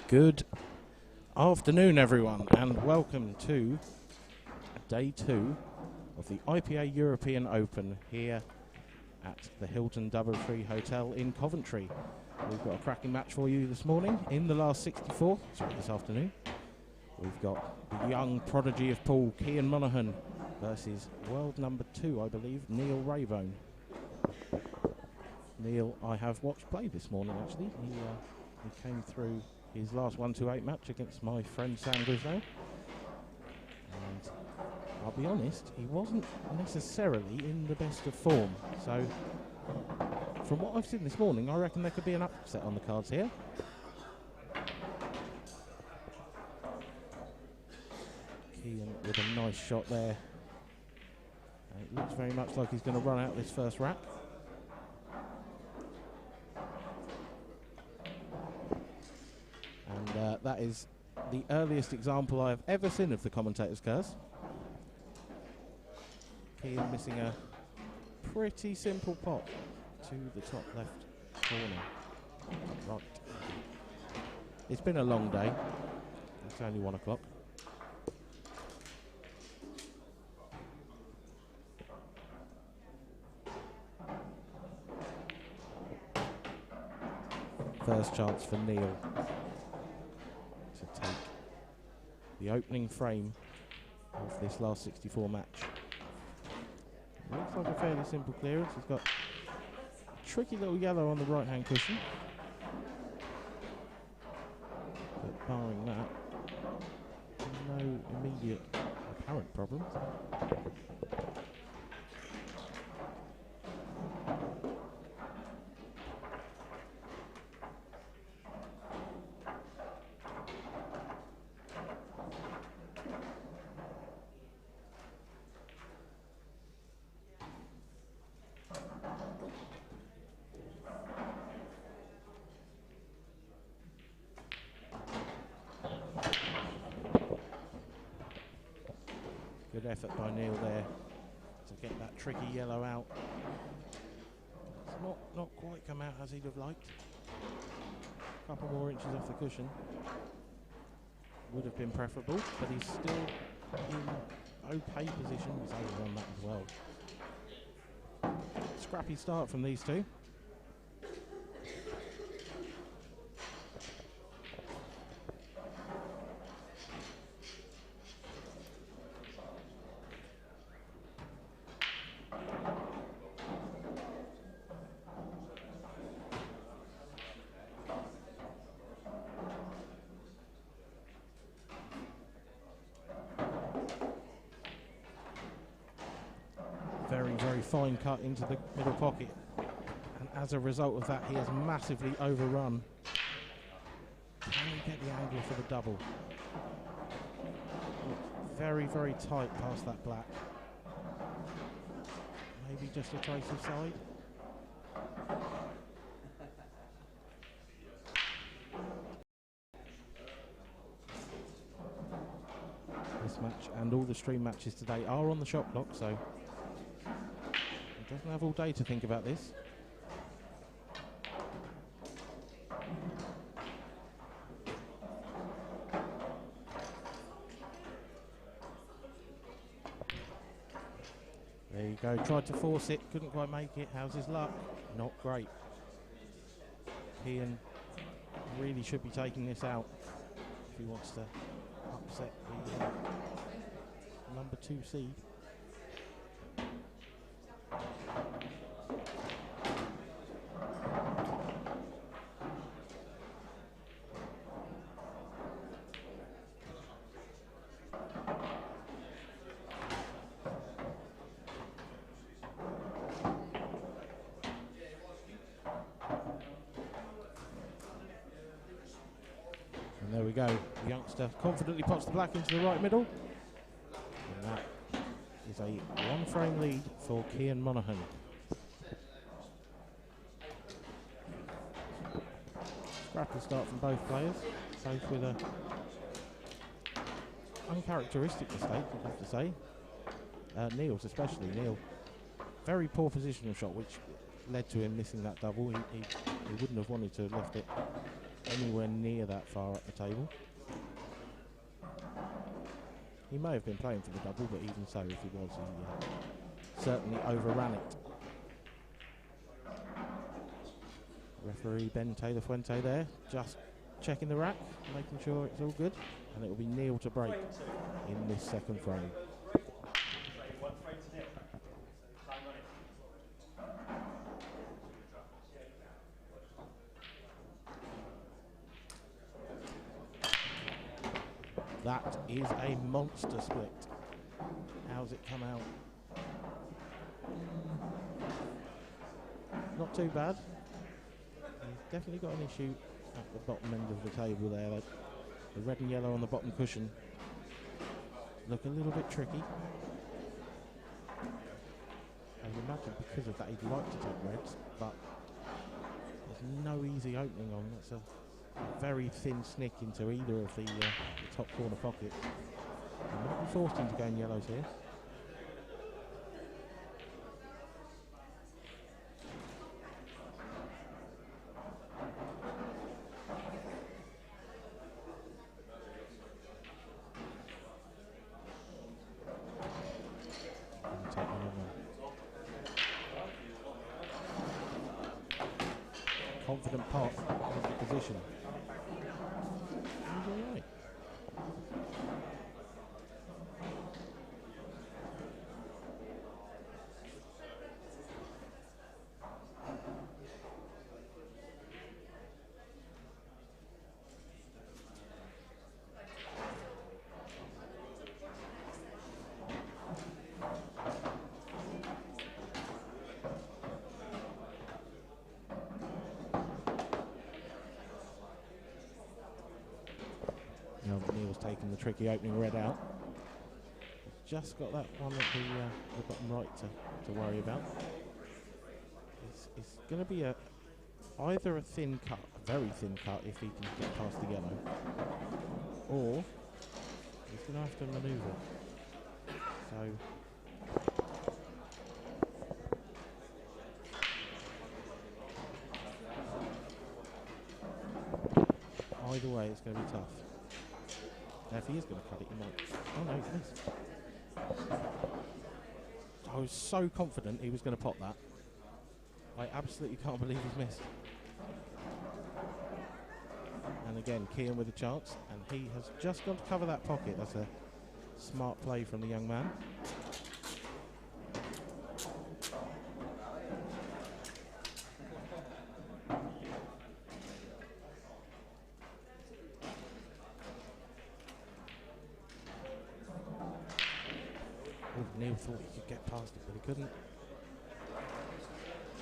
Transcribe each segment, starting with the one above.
Good afternoon, everyone, and welcome to day 2 of the IPA European Open here at the Hilton Doubletree Hotel in Coventry. We've got a cracking match for you this morning in the last 64, sorry, this afternoon. We've got the young prodigy of pool, Cian Monaghan, versus world number 2, I believe, Neil Raybone. Neil, I have watched play this morning, actually. He came through his last 1-2-8 match against my friend Sam Grisno. And I'll be honest, he wasn't necessarily in the best of form. So, from what I've seen this morning, I reckon there could be an upset on the cards here. Cian with a nice shot there. And it looks very much like he's going to run out this first rack. And that is the earliest example I have ever seen of the commentator's curse. Cian missing a pretty simple pot to the top left corner. Right. It's been a long day. It's only 1 o'clock. First chance for Neil to take the opening frame of this last 64 match. Looks like a fairly simple clearance. He's got a tricky little yellow on the right hand cushion. But barring that, no immediate apparent problems. Good effort by Neil there to get that tricky yellow out. It's not quite come out as he'd have liked. A couple more inches off the cushion would have been preferable, but he's still in okay position. He's over on that as well. Scrappy start from these two. Very fine cut into the middle pocket, and as a result of that he has massively overrun. Can he get the angle for the double? Very tight past that black. Maybe just a trace of side. This match and all the stream matches today are on the shot clock, so doesn't have all day to think about this. There you go, tried to force it, couldn't quite make it. How's his luck? Not great. Cian really should be taking this out if he wants to upset the number 2 seed. And there we go. The youngster confidently pots the black into the right middle. And that is a 1 frame lead for Cian Monaghan. Scrappy start from both players, both with a uncharacteristic mistake, I'd have to say. Neil's especially. Neil, very poor positional shot, which led to him missing that double. He wouldn't have wanted to have left it anywhere near that far up the table. He may have been playing for the double, but even so, if he was, he certainly overran it. Referee Ben Taylor Fuente there, just checking the rack, making sure it's all good, and it will be Neil to break in this second frame. That is a monster split. How's it come out? Not too bad. He's definitely got an issue at the bottom end of the table there. The red and yellow on the bottom cushion look a little bit tricky. I would imagine because of that he'd like to take reds, but there's no easy opening on. That's a very thin snick into either of the top corner pockets. He might be forced into going yellows here. Confident pot is the position. He's all right. Now Neil's taking the tricky opening red out. He's just got that one at the bottom right to worry about. It's going to be either a thin cut, a very thin cut if he can get past the yellow, or he's going to have to manoeuvre. So either way it's going to be tough. Now if he is going to cut it, he might... Oh no, he's missed. I was so confident he was going to pop that. I absolutely can't believe he's missed. And again, Kian with a chance, and he has just gone to cover that pocket. That's a smart play from the young man. Neil thought he could get past it, but he couldn't.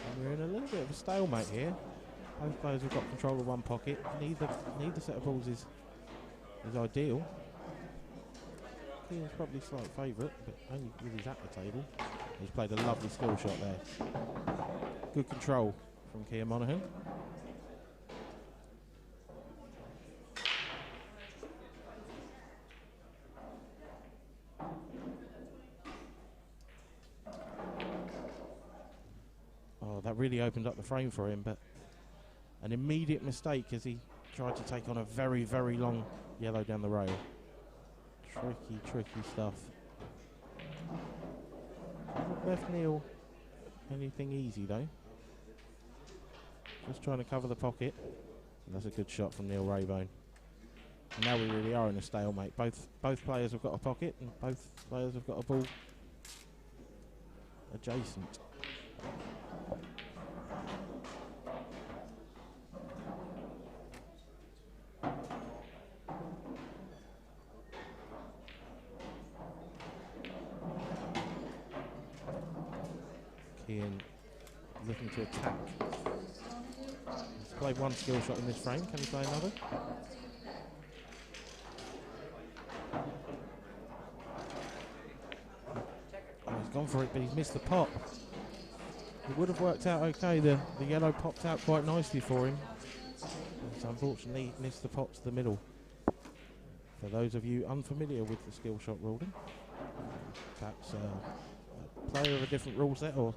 And we're in a little bit of a stalemate here. Both players have got control of one pocket. Neither set of balls is ideal. Keane's probably slight favourite, but only because he's at the table. He's played a lovely skill shot there. Good control from Kean Monaghan. That really opened up the frame for him, but an immediate mistake as he tried to take on a very, very long yellow down the rail. Tricky, tricky stuff. Hasn't left Neil anything easy though. Just trying to cover the pocket. And that's a good shot from Neil Raybone. And now we really are in a stalemate. Both players have got a pocket and both players have got a ball adjacent. Kean looking to attack. He's played one skill shot in this frame. Can he play another? Oh, he's gone for it, but he's missed the pop. It would have worked out okay. The yellow popped out quite nicely for him. But unfortunately, he missed the pop to the middle. For those of you unfamiliar with the skill shot ruling, perhaps a player of a different rule set, or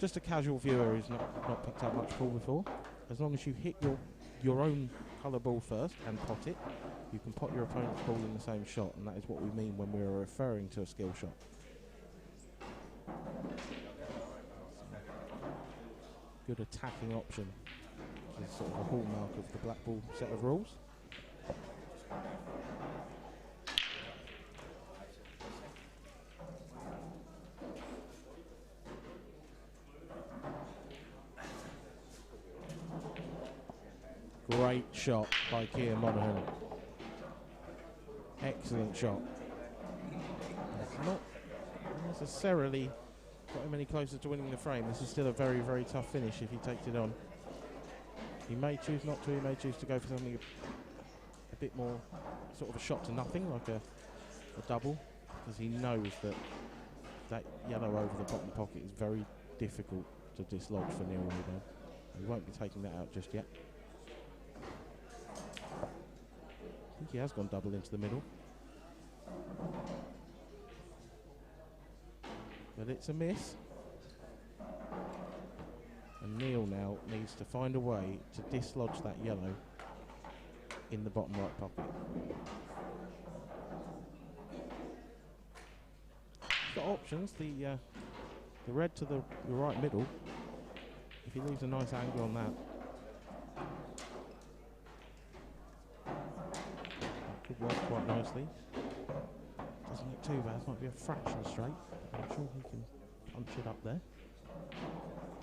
just a casual viewer who's not picked up much pool before, as long as you hit your your own colour ball first and pot it, you can pot your opponent's ball in the same shot, and that is what we mean when we're referring to a skill shot. Good attacking option. It's sort of a hallmark of the Blackball set of rules. Great shot by Cian Monaghan. Excellent shot. It's not necessarily got him any closer to winning the frame. This is still a very, very tough finish if he takes it on. He may choose not to, he may choose to go for something a bit more sort of a shot to nothing, like a double, because he knows that that yellow over the bottom pocket is very difficult to dislodge for Neil Rayburn. He won't be taking that out just yet. I think he has gone double into the middle. But it's a miss. And Neil now needs to find a way to dislodge that yellow in the bottom right pocket. He's got options. The red to the right middle. If he leaves a nice angle on that, could work quite nicely. Doesn't look too bad. Might be a fraction straight. I'm sure he can punch it up there.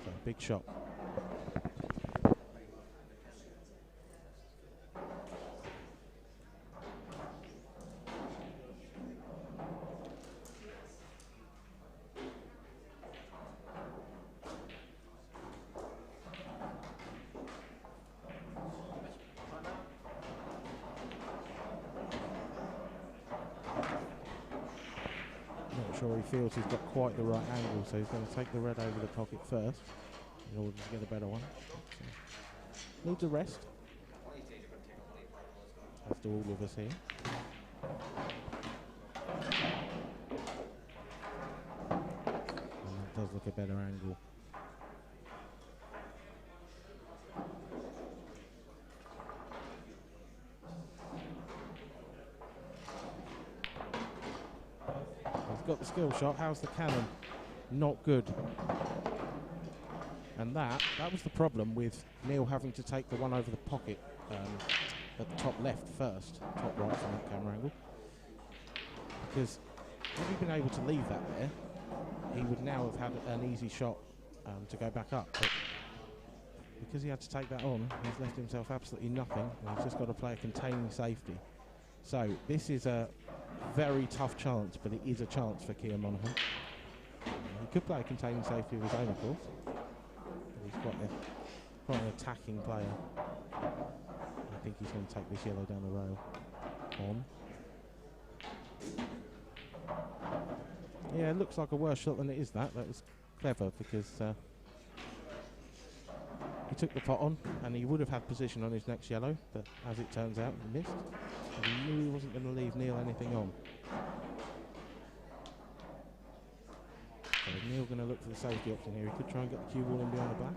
So, big shot. Sure, he feels he's got quite the right angle, so he's going to take the red over the pocket first in order to get a better one. Needs a rest, as do all of us here. And that does look a better angle. Got the skill shot. How's the cannon? Not good. And that was the problem with Neil having to take the one over the pocket at the top left first, top right from that camera angle. Because had he been able to leave that there, he would now have had an easy shot to go back up. But because he had to take that on, he's left himself absolutely nothing. And he's just got to play a containing safety. So this is a very tough chance, but it is a chance for Cian Monaghan. He could play a containing safety of his own, of course. But he's quite an attacking player. I think he's going to take this yellow down the rail. On. Yeah, it looks like a worse shot than it is that. That was clever because he took the pot on and he would have had position on his next yellow, but as it turns out, he missed. And he knew he wasn't going to leave Neil anything on. So Neil going to look for the safety option here. He could try and get the cue ball in behind the black.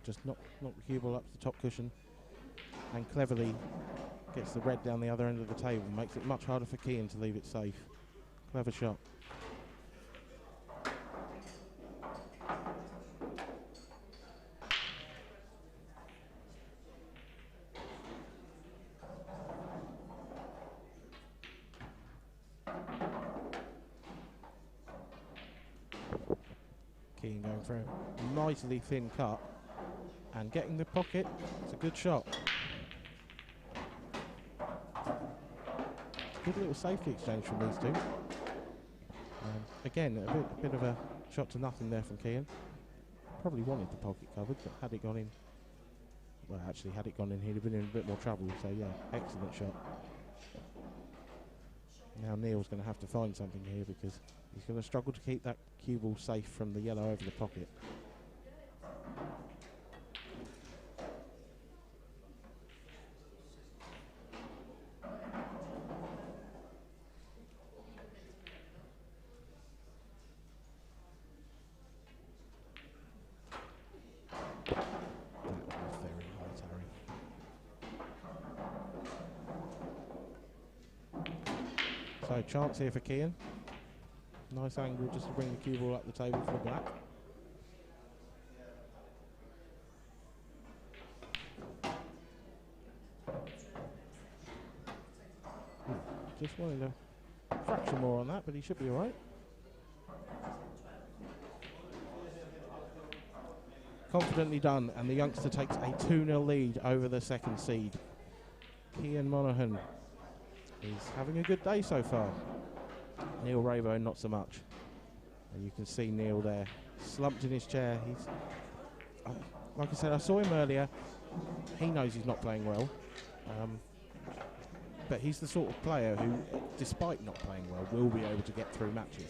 Just knock the cue ball up to the top cushion and cleverly gets the red down the other end of the table. Makes it much harder for Cian to leave it safe. Clever shot. Cian going for a nicely thin cut and getting the pocket. It's a good shot. Good little safety exchange from these two. Again, a bit of a shot to nothing there from Cian. Probably wanted the pocket covered, but had it gone in, well, actually, had it gone in, he'd have been in a bit more trouble. So yeah, excellent shot. Now Neil's going to have to find something here because he's going to struggle to keep that cue ball safe from the yellow over the pocket. So chance here for Kian. Nice angle just to bring the cue ball up the table for the black. Just wanted a fraction more on that, but he should be alright. Confidently done, and the youngster takes a 2-0 lead over the second seed. Kian Monaghan is having a good day so far. Neil Rayburn not so much. And you can see Neil there, slumped in his chair. He's, like I said, I saw him earlier. He knows he's not playing well. But he's the sort of player who, despite not playing well, will be able to get through matches.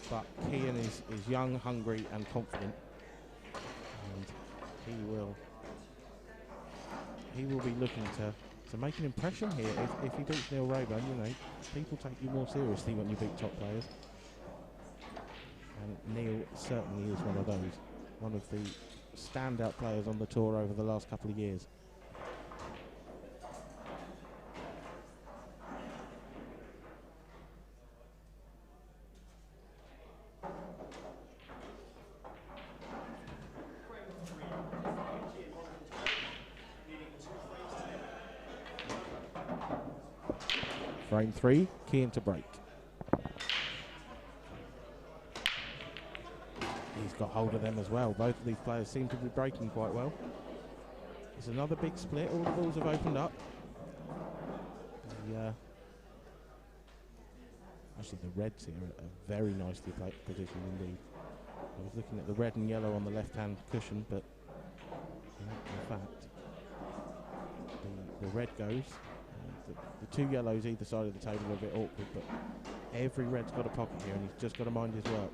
But Kian is young, hungry and confident. And he will be looking to make an impression here. If he beats Neil Rayburn, you know, people take you more seriously when you beat top players. And Neil certainly is one of those. One of the standout players on the tour over the last couple of years. Frame 3, Kian to break. He's got hold of them as well. Both of these players seem to be breaking quite well. It's another big split. All the balls have opened up. Actually, the reds here are very nicely positioned indeed. I was looking at the red and yellow on the left-hand cushion, but in fact, the red goes. The two yellows either side of the table are a bit awkward, but every red's got a pocket here, and he's just got to mind his work.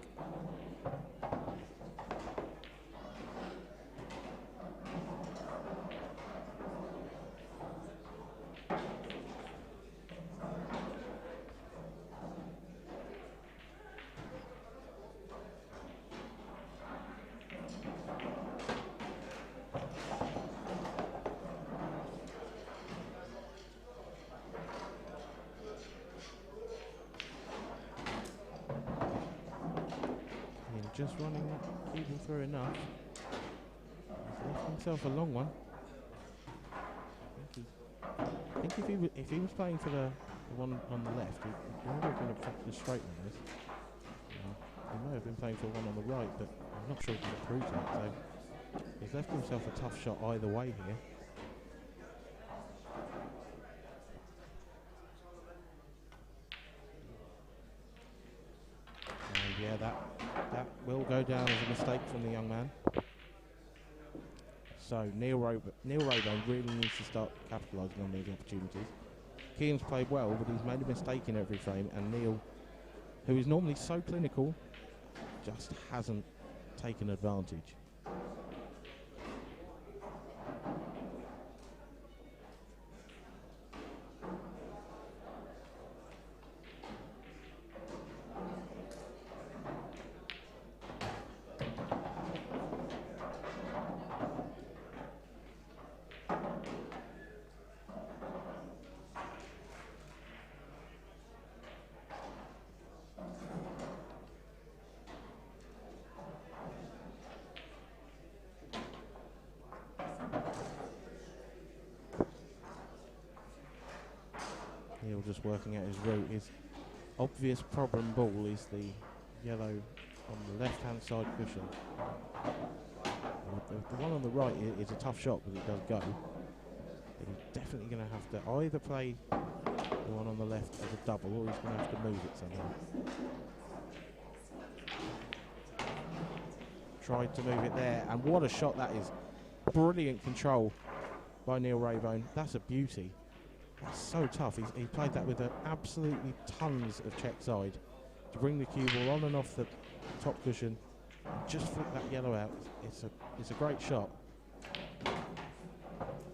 Just running that cue ball through enough. He's left himself a long one. I think if he was playing for the one on the left, he would have been a practice straight on this. He may have been playing for one on the right, but I'm not sure he can approve that. So he's left himself a tough shot either way here. And yeah, that will go down as a mistake from the young man. So Neil Rayburn really needs to start capitalising on these opportunities. Kian's played well, but he's made a mistake in every frame, and Neil, who is normally so clinical, just hasn't taken advantage. Neil just working out his route. His obvious problem ball is the yellow on the left-hand side cushion. The one on the right is a tough shot, but it does go. But he's definitely going to have to either play the one on the left as a double, or he's going to have to move it somehow. Tried to move it there, and what a shot that is. Brilliant control by Neil Rayburn. That's a beauty. That's so tough. He played that with absolutely tons of check side to bring the cue ball on and off the top cushion and just flick that yellow out. It's a great shot.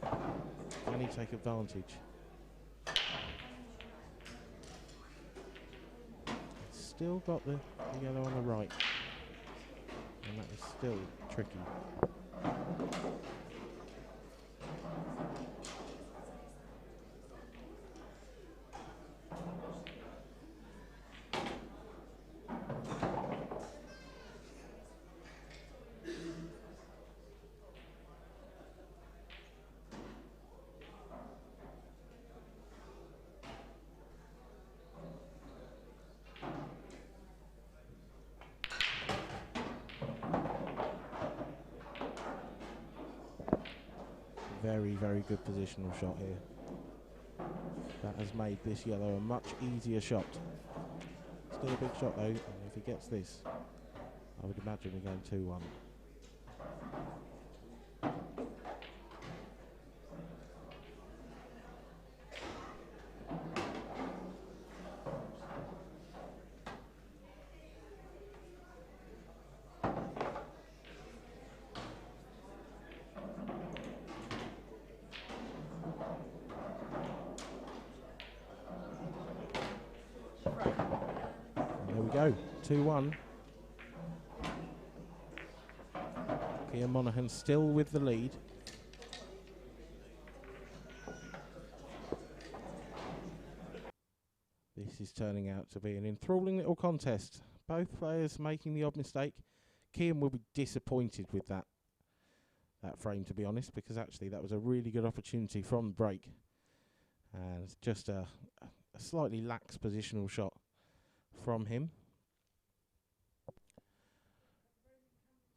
Can he take advantage? It's still got the yellow on the right, and that is still tricky. very, very good positional shot here. That has made this yellow a much easier shot. Still a big shot though, and if he gets this, I would imagine we're going 2-1. There we go, 2-1. Kian Monaghan still with the lead. This is turning out to be an enthralling little contest. Both players making the odd mistake. Kian will be disappointed with that frame, to be honest, because actually that was a really good opportunity from the break. And it's just a slightly lax positional shot from him.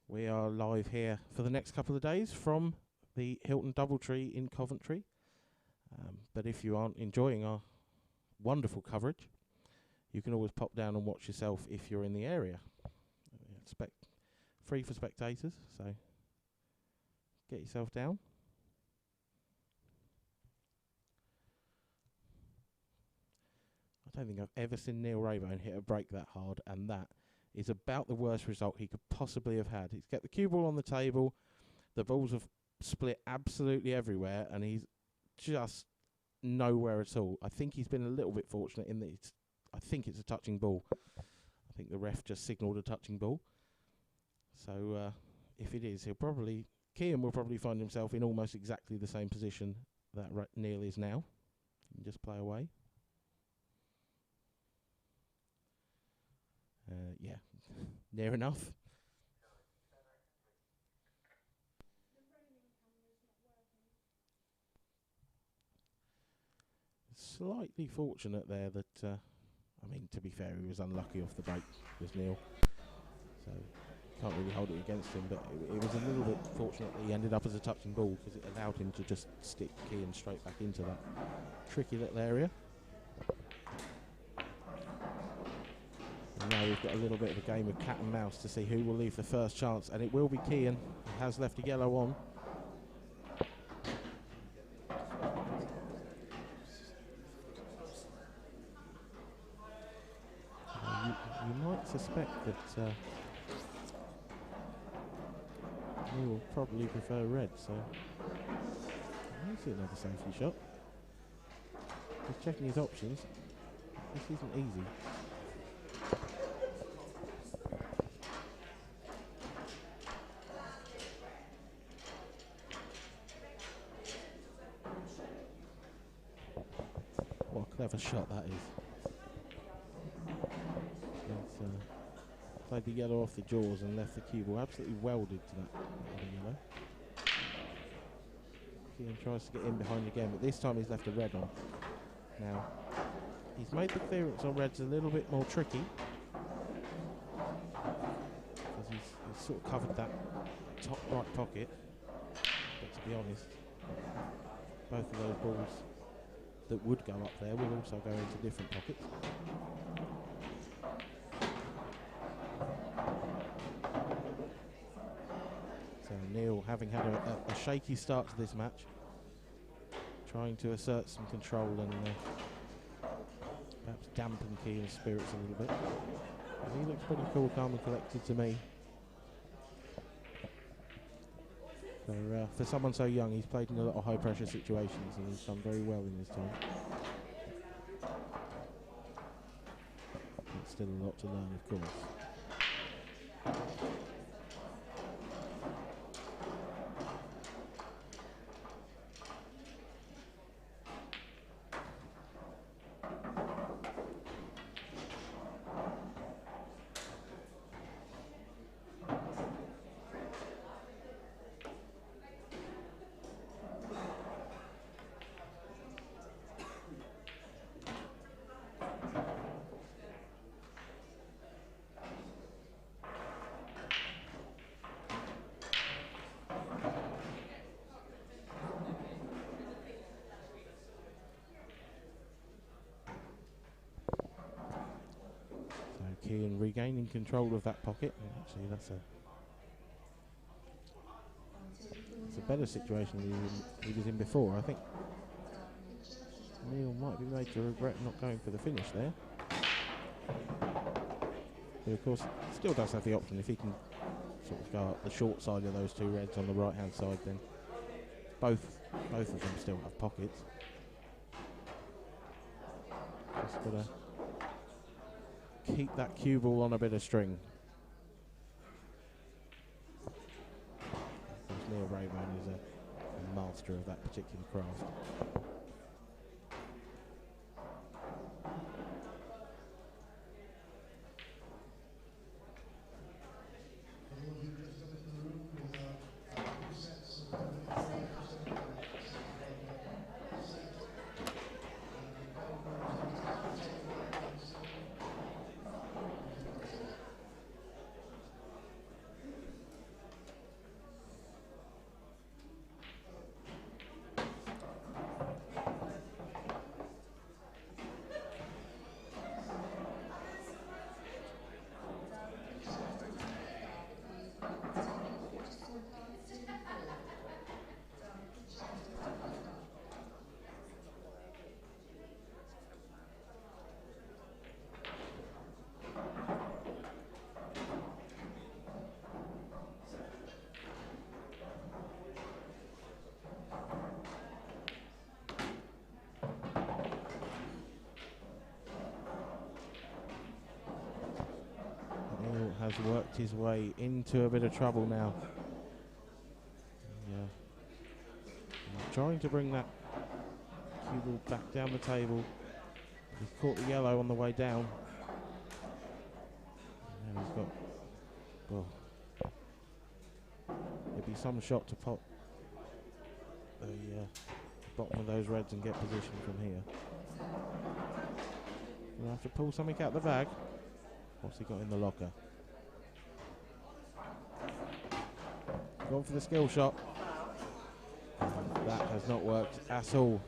We are live here for the next couple of days from the Hilton Doubletree in Coventry. But if you aren't enjoying our wonderful coverage, you can always pop down and watch yourself if you're in the area. Free for spectators, so get yourself down. I don't think I've ever seen Neil Raybone hit a break that hard, and that is about the worst result he could possibly have had. He's got the cue ball on the table, the balls have split absolutely everywhere, and he's just nowhere at all. I think he's been a little bit fortunate in that I think it's a touching ball. I think the ref just signalled a touching ball. So if it is, Kian will probably find himself in almost exactly the same position that Neil is now. You can just play away. Yeah, near enough. Slightly fortunate there that, I mean, to be fair, he was unlucky off the break, was Neil. So can't really hold it against him, but it was a little bit fortunate that he ended up as a touching ball, because it allowed him to just stick Kian straight back into that tricky little area. And now we've got a little bit of a game of cat and mouse to see who will leave the first chance, and it will be Kian, who has left a yellow on. You might suspect that he will probably prefer red, so I see another safety shot. He's checking his options. This isn't easy. What a clever shot that is. Played the yellow off the jaws and left the cue ball absolutely welded to that yellow. Kian tries to get in behind again, but this time he's left a red on. Now, he's made the clearance on reds a little bit more tricky, because he's sort of covered that top right pocket. But to be honest, both of those balls that would go up there will also go into different pockets. So Neil, having had a shaky start to this match, trying to assert some control and perhaps dampen Kian's spirits a little bit. But he looks pretty cool, calm and collected to me. For someone so young, he's played in a lot of high pressure situations and he's done very well in his time. But still a lot to learn, of course. in regaining control of that pocket. Actually, that's a better situation than he was in before. I think Neil might be made to regret not going for the finish there. But of course, still does have the option if he can sort of go up the short side of those two reds on the right hand side, then both of them still have pockets. Just got to keep that cue ball on a bit of string. Of course, Neil Rayburn is a master of that particular craft. Has worked his way into a bit of trouble now. Trying to bring that cue ball back down the table. He's caught the yellow on the way down. And now he's got, well, there'll be some shot to pop the bottom of those reds and get position from here. We'll have to pull something out the bag. What's he got in the locker? Gone for the skill shot. That has not worked at all.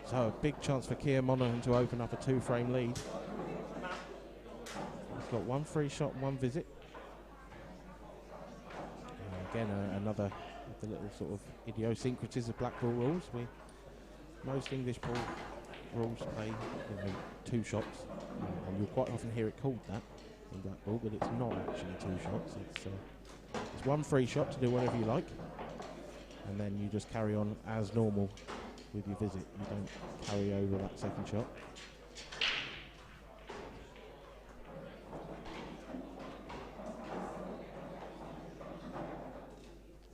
So a big chance for Keir Monaghan to open up a 2-frame lead. He's got one free shot and one visit. Again, another of the little sort of idiosyncrasies of Blackball rules. Most English ball rules play 2 shots, and you'll quite often hear it called that in Blackball, but it's not actually 2 shots. It's one free shot to do whatever you like, and then you just carry on as normal with your visit. You don't carry over that second shot.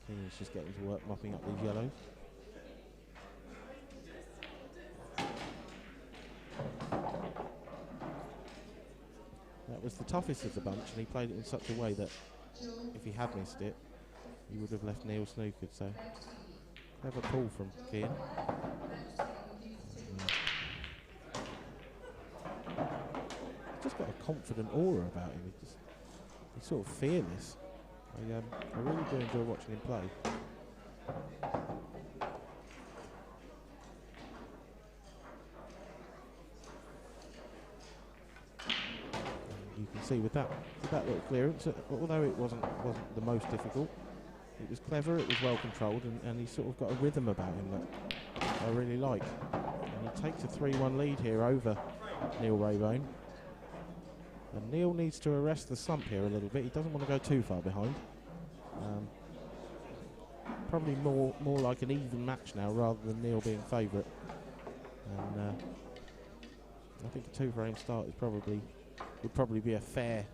He's just getting to work mopping up these yellows. That was the toughest of the bunch, and he played it in such a way that if he had missed it, he would have left Neil snookered. So, clever pull from Keir. He's just got a confident aura about him. He's sort of fearless. I really do enjoy watching him play. You can see with that little clearance, although it wasn't the most difficult, it was clever, it was well controlled, and he's sort of got a rhythm about him that I really like. And he takes a 3-1 lead here over Neil Rayburn. And Neil needs to arrest the slump here a little bit. He doesn't want to go too far behind. Probably more like an even match now rather than Neil being favourite. And I think a 2-frame start is would probably be a fair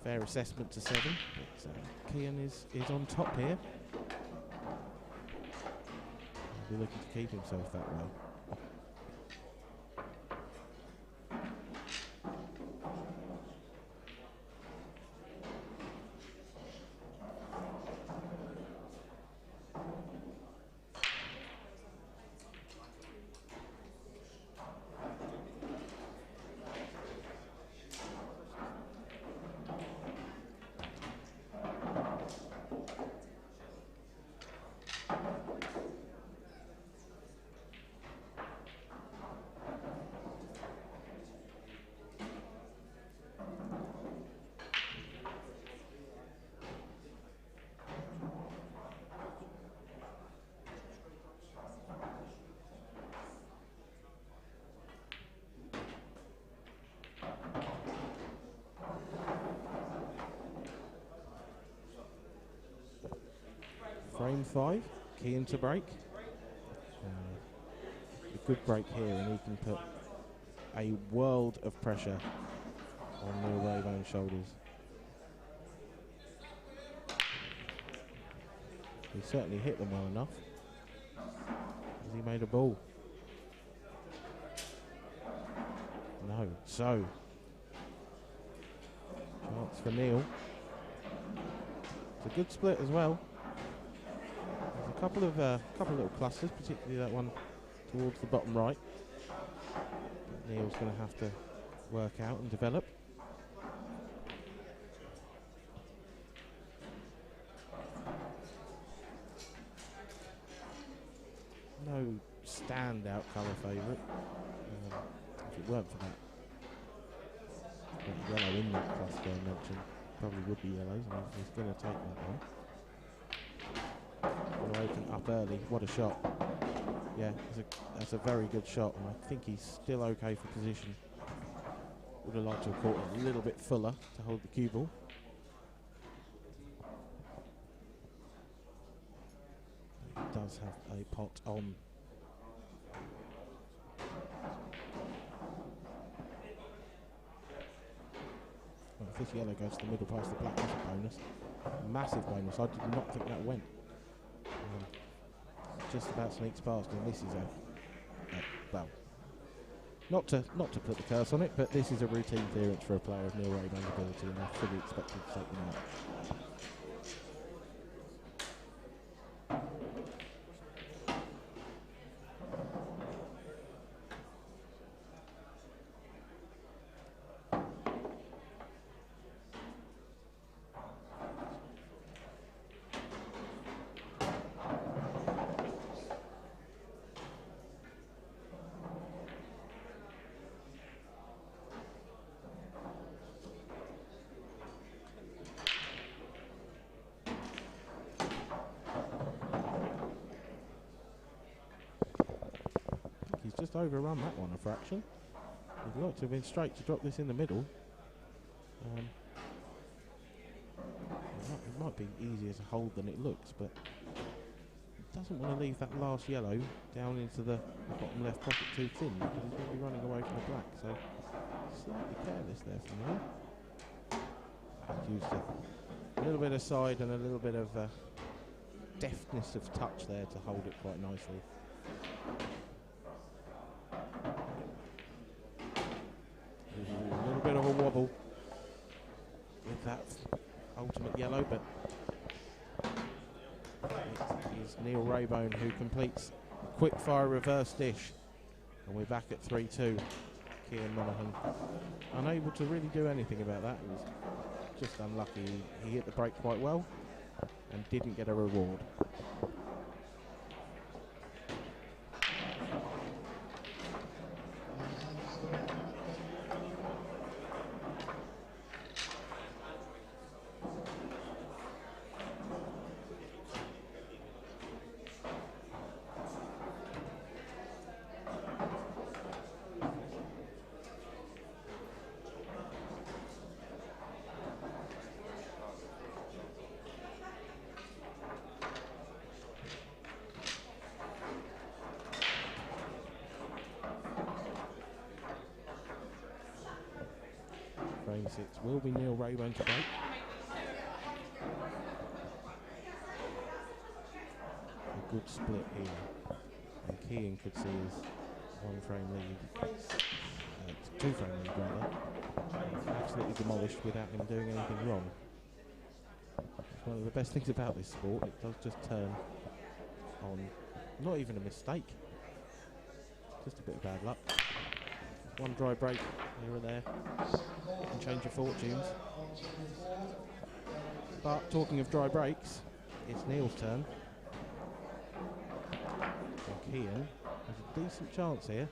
assessment to 7. But Keir is on top here. He'll be looking to keep himself that way. Frame 5, Kean to break. A good break here, and he can put a world of pressure on Neil Raybone's shoulders. He certainly hit them well enough, as he made a ball. No, so chance for Neil. It's a good split as well. There's a couple of little clusters, particularly that one towards the bottom right. Neil's going to have to work out and develop. No standout colour favourite. If it weren't for that yellow in that cluster I mentioned, probably would be yellows, and he's going to take that one. Going to open up early. What a shot. Yeah, that's a very good shot, and I think he's still okay for position. Would have liked to have caught it a little bit fuller to hold the cue ball. He does have a pot on. Well, if this yellow goes to the middle past the black, that's a bonus. Massive bonus. I did not think that went. Just about sneaks past, and this is well, not to put the curse on it, but this is a routine clearance for a player of Neil Raybone's ability, and I fully expected to take them out. Just overrun that one a fraction. He'd like to have been straight to drop this in the middle. It might be easier to hold than it looks, but he doesn't want to leave that last yellow down into the bottom left pocket too thin, because he's going to be running away from the black, so slightly careless there from him. He's used a little bit of side and a little bit of deftness of touch there to hold it quite nicely. A little bit of a wobble with that ultimate yellow, but it is Neil Raybone who completes a quick fire reverse dish, and we're back at 3-2. Cian Monaghan unable to really do anything about that. It was just unlucky. He hit the break quite well and didn't get a reward. Frame 6 will be Neil Raybone to break. A good split here, and Cian could see his one frame lead, two frame lead rather, absolutely demolished without him doing anything wrong. It's one of the best things about this sport, it does just turn on not even a mistake, just a bit of bad luck. One dry break here or there can change your fortunes. But talking of dry breaks, it's Neil's turn. And Cian has a decent chance here.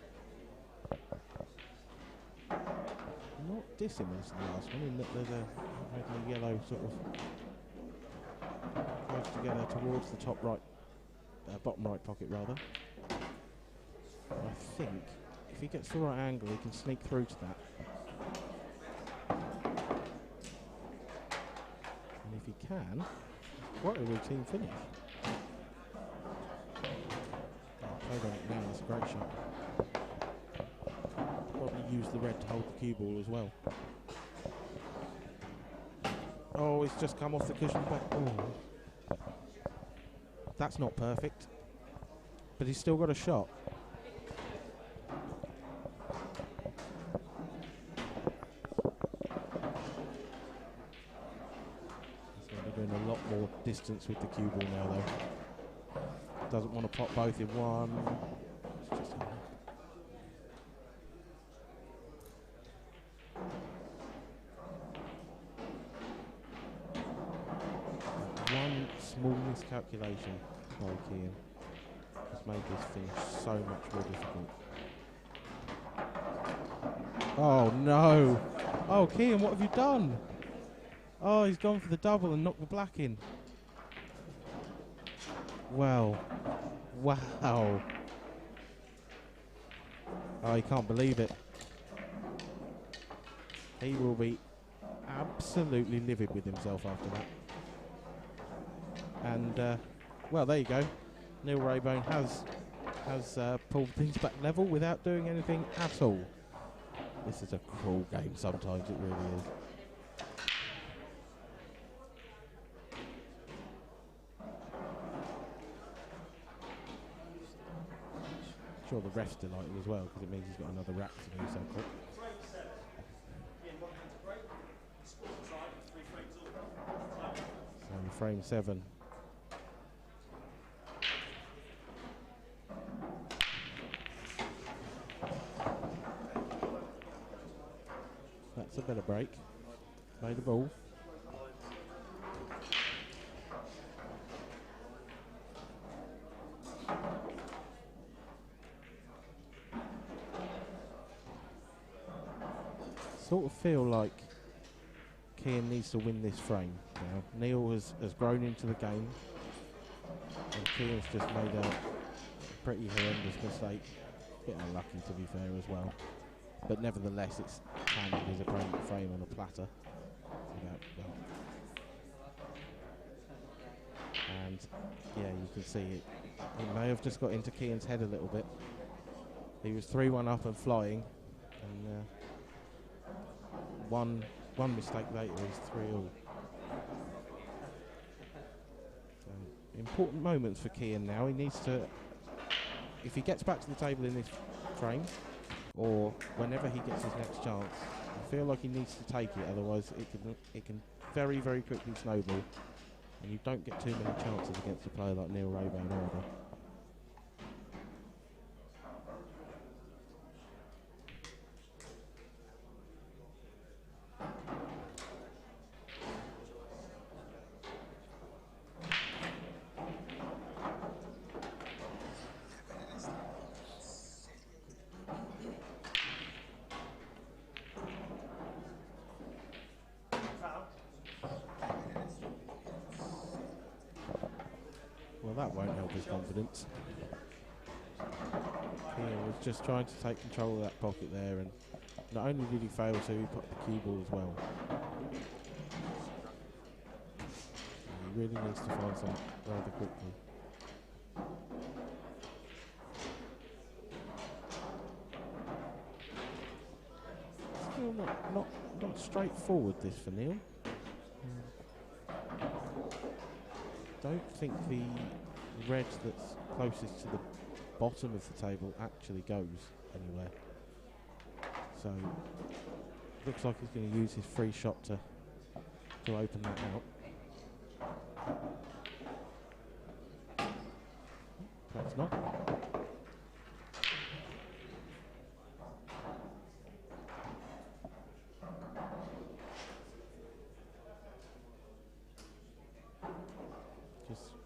Not dissimilar to the last one, in that there's a red and yellow sort of goes together towards the top right, bottom right pocket rather. I think if he gets the right angle, he can sneak through to that. And if he can, quite a routine finish. Played on it now, that's a great shot. Probably use the red to hold the cue ball as well. Oh, it's just come off the cushion back. Oh. That's not perfect. But he's still got a shot. He's going to be doing a lot more distance with the cue ball now, though. Doesn't want to pop both in one. It's just one small miscalculation by Kean has made this finish so much more difficult. Oh no! Oh Kean, what have you done? Oh, he's gone for the double and knocked the black in. Well, wow. Oh, he can't believe it. He will be absolutely livid with himself after that. And, well, there you go. Neil Raybone has pulled things back level without doing anything at all. This is a cruel game sometimes, it really is. Sure the ref's delighted as well, because it means he's got another rack to do so quick. So frame 7. That's a better break. Made a ball. Sort of feel like Kean needs to win this frame now. Neil has grown into the game, and Kean's just made a pretty horrendous mistake. A bit unlucky to be fair as well, but nevertheless it's handed his opponent the frame on a platter. And yeah, you can see it. It may have just got into Kean's head a little bit. He was 3-1 up and flying, and one mistake later is 3-all. So, important moments for Kean now. He needs to, if he gets back to the table in this frame, or whenever he gets his next chance, I feel like he needs to take it, otherwise it can very, very quickly snowball, and you don't get too many chances against a player like Neil Raybone either. Well, that won't help his confidence. He was just trying to take control of that pocket there, and not only did he fail to, he put the cue ball as well. And he really needs to find some rather quickly. Still not straightforward, this for Neil. Don't think the red that's closest to the bottom of the table actually goes anywhere. So looks like he's going to use his free shot to open that out. Perhaps not.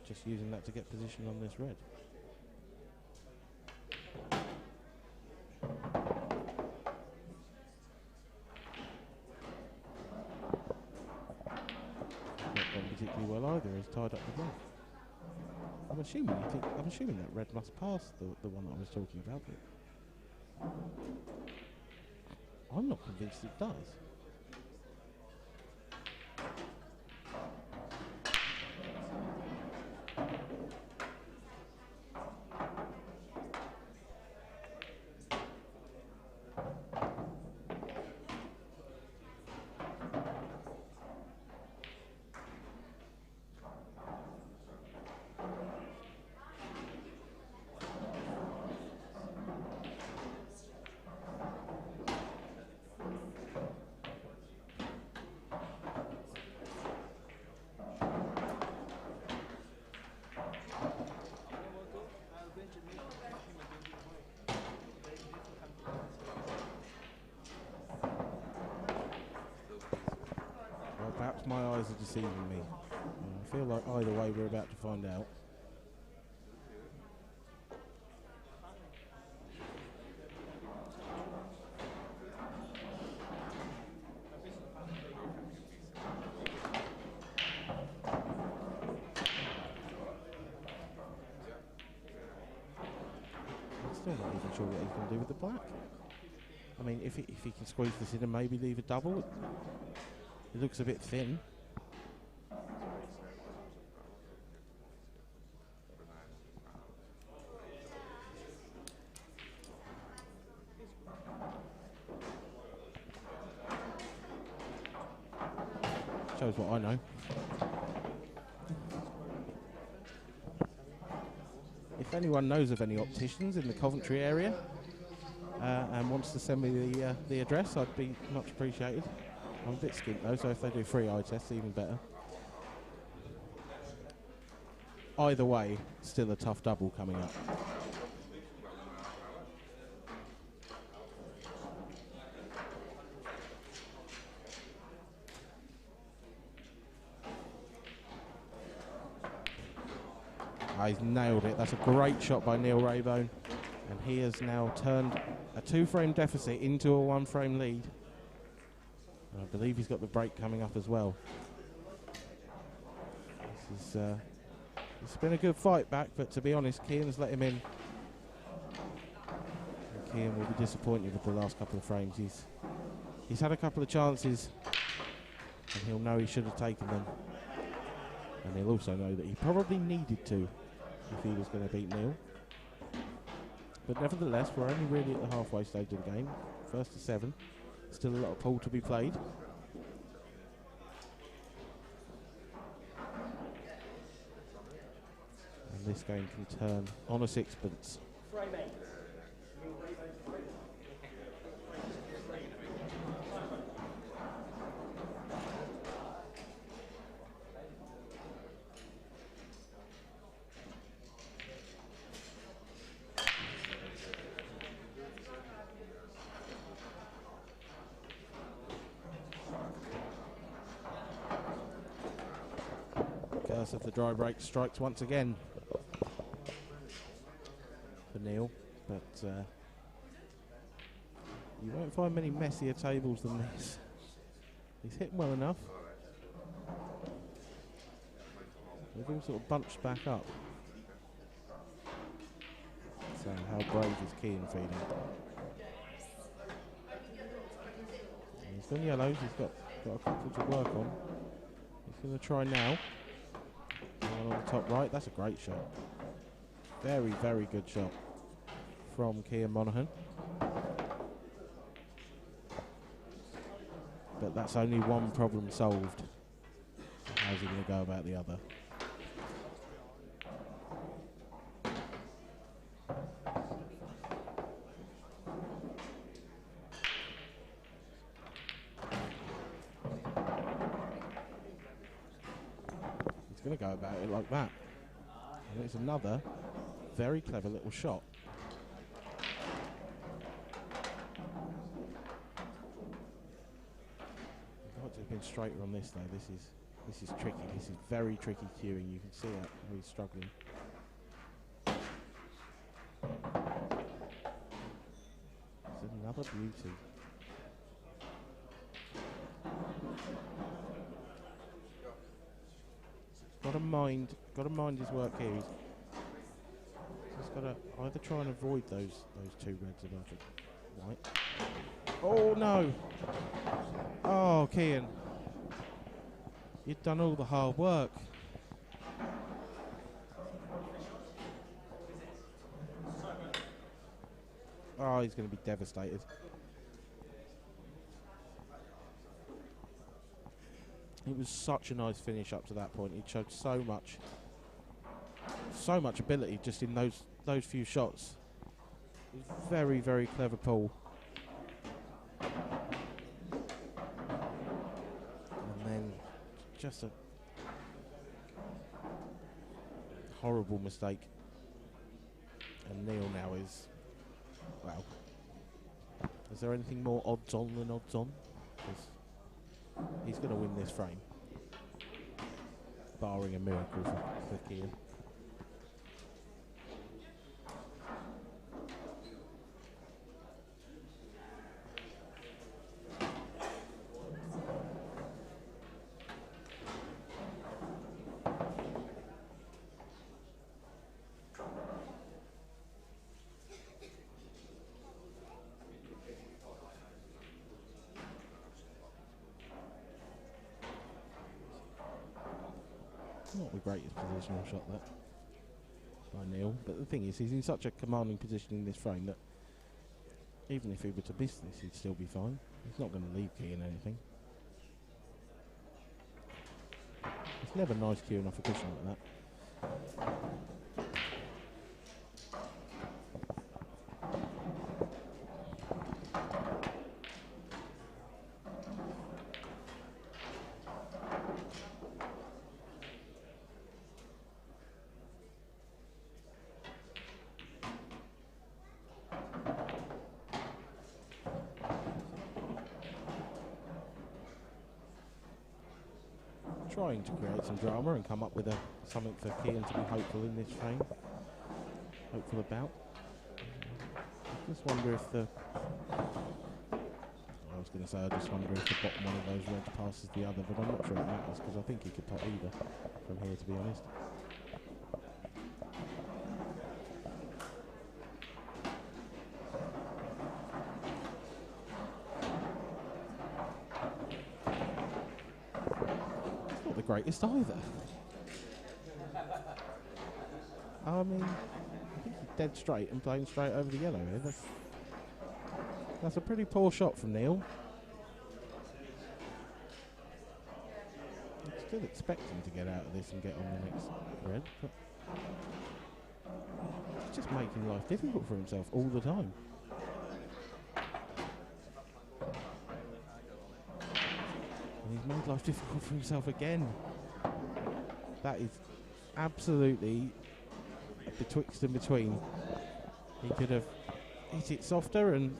Just using that to get position on this red. Not done particularly well either. He's tied up the ball. I'm assuming that red must pass the one that I was talking about, but I'm not convinced it does. eyes are deceiving me. I feel like either way we're about to find out. Still not even sure what he's going to do with the black. I mean, if he can squeeze this in and maybe leave a double, it looks a bit thin. Shows what I know. If anyone knows of any opticians in the Coventry area and wants to send me the address, I'd be much appreciated. I'm a bit skint though, so if they do free eye tests, even better. Either way, still a tough double coming up. He's nailed it. That's a great shot by Neil Raybone. And he has now turned a 2-frame deficit into a 1-frame lead. And I believe he's got the break coming up as well. It's been a good fight back, but to be honest, Kian's let him in. And Kian will be disappointed with the last couple of frames. He's had a couple of chances, and he'll know he should have taken them. And he'll also know that he probably needed to if he was going to beat Neil. But nevertheless, we're only really at the halfway stage of the game. First to 7. Still a lot of pool to be played. And this game can turn on a sixpence. Curse of the dry break strikes once again for Neil, but you won't find many messier tables than this. He's hitting well enough. They've all sort of bunched back up. So how brave is Keane feeling? He's done yellows, he's got a couple to work on. He's going to try now. One on the top right, that's a great shot. Very, very good shot from Cian Monaghan. But that's only one problem solved. How's he going to go about the other? He's going to go about it like that. And it's another very clever little shot. I'd like to have been straighter on this though. This is tricky. This is very tricky cueing. You can see it. He's struggling. It's another beauty. Got to mind his work here. He's got to either try and avoid those two reds above the white. Oh no! Oh, Cian, you've done all the hard work. Oh, he's going to be devastated. It was such a nice finish up to that point. It showed so much ability just in those few shots. It was very, very clever pull. And then just a horrible mistake. And Neil now is, well, is there anything more odds on than odds on? 'Cause he's going to win this frame. barring a miracle for Kean. Not the greatest positional shot that by Neil, but the thing is, he's in such a commanding position in this frame that even if he were to miss this, he'd still be fine. He's not going to leave Kean anything. It's never nice queuing off a cushion like that. Trying to create some drama and come up with something for Kean to be hopeful in this frame. Hopeful about. I just wonder if the... I was going to say, I just wonder if the bottom one of those reds passes the other, but I'm not sure it matters because I think he could pot either from here, to be honest. Greatest either. I mean, I think he's dead straight and playing straight over the yellow here. That's a pretty poor shot from Neil. I'm still expecting to get out of this and get on the next red, but he's just making life difficult for himself all the time. He's made life difficult for himself again. That is absolutely betwixt and between. He could have hit it softer and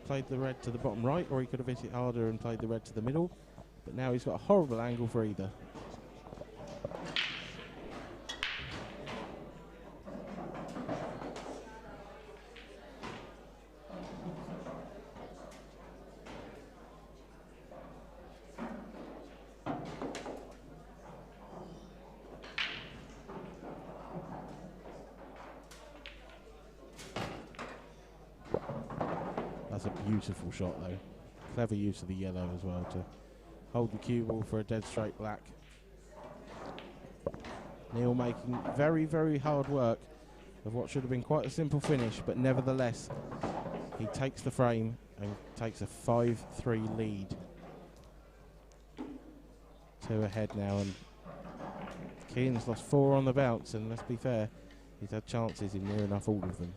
played the red to the bottom right, or he could have hit it harder and played the red to the middle. But now he's got a horrible angle for either. That's a beautiful shot though. Clever use of the yellow as well to hold the cue ball for a dead straight black. Neil making very, very hard work of what should have been quite a simple finish, but nevertheless he takes the frame and takes a 5-3 lead. 2 ahead now, and Kean's lost 4 on the bounce, and let's be fair, he's had chances in near enough all of them.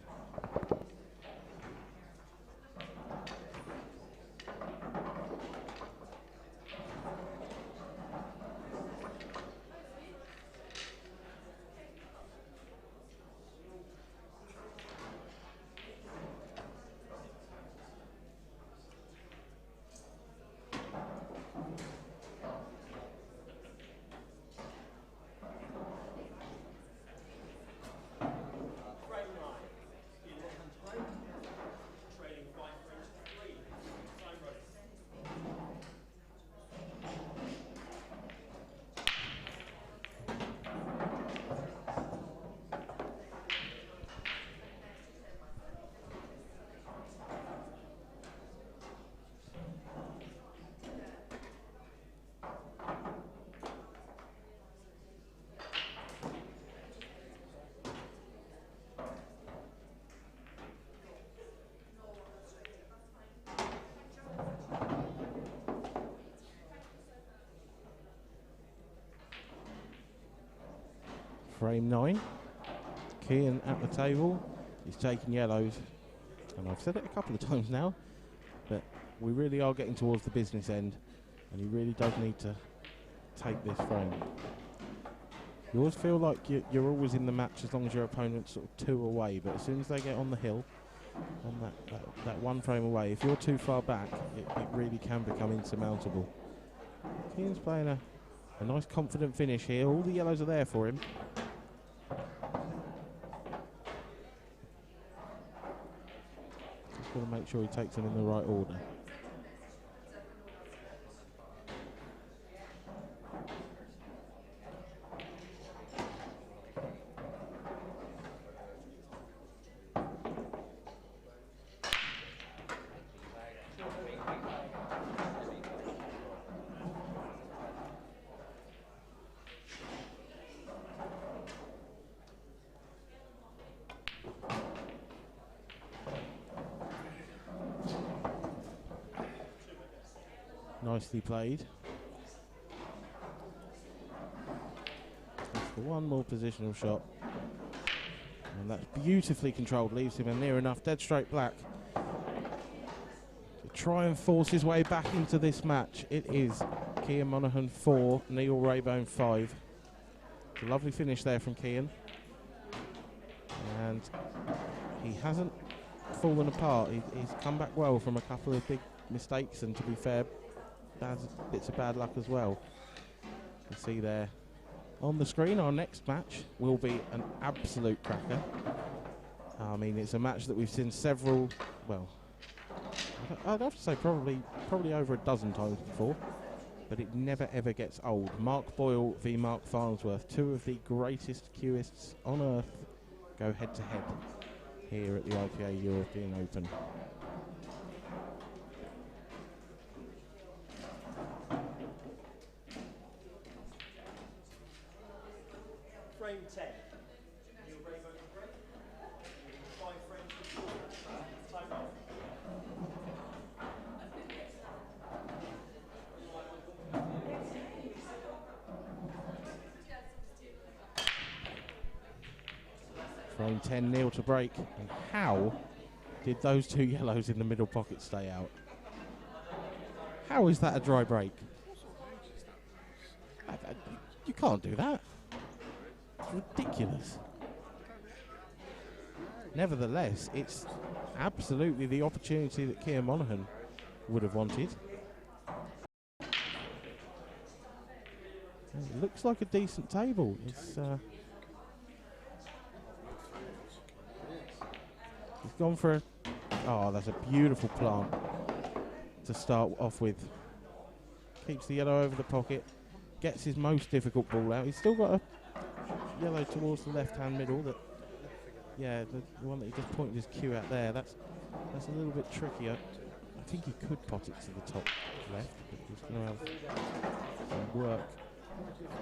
Frame 9. Kean at the table. He's taking yellows. And I've said it a couple of times now, but we really are getting towards the business end, and he really does need to take this frame. You always feel like you're always in the match as long as your opponent's sort of 2 away, but as soon as they get on the hill, on that 1 frame away, if you're too far back, it really can become insurmountable. Kean's playing a A nice confident finish here. All the yellows are there for him. Just got to make sure he takes them in the right order. Nicely played. That's the one more positional shot. And that's beautifully controlled. Leaves him a near enough dead straight black. To try and force his way back into this match. It is Cian Monaghan 4, Neil Rayburn 5. It's a lovely finish there from Cian. And he hasn't fallen apart. He's come back well from a couple of big mistakes, and to be fair, bits of bad luck as well. You can see there on the screen our next match will be an absolute cracker. I mean, it's a match that we've seen several, well, I'd have to say probably over a dozen times before, but it never ever gets old. Mark Boyle v Mark Farnsworth, two of the greatest cueists on earth, go head to head here at the IPA European Open. Frame 10. Neil Rayburn to break. 5 frames to score. Time off. Frame 10, Neil to break. And how did those two yellows in the middle pocket stay out? How is that a dry break? You can't do that. Ridiculous. Nevertheless, it's absolutely the opportunity that Cian Monaghan would have wanted. It looks like a decent table. It's he's gone for oh, that's a beautiful plant to start off with. Keeps the yellow over the pocket, gets his most difficult ball out. He's still got a yellow towards the left-hand middle. That, yeah, the one that he just pointed his cue at there. That's a little bit trickier. I think he could pot it to the top left, but he's going to have some work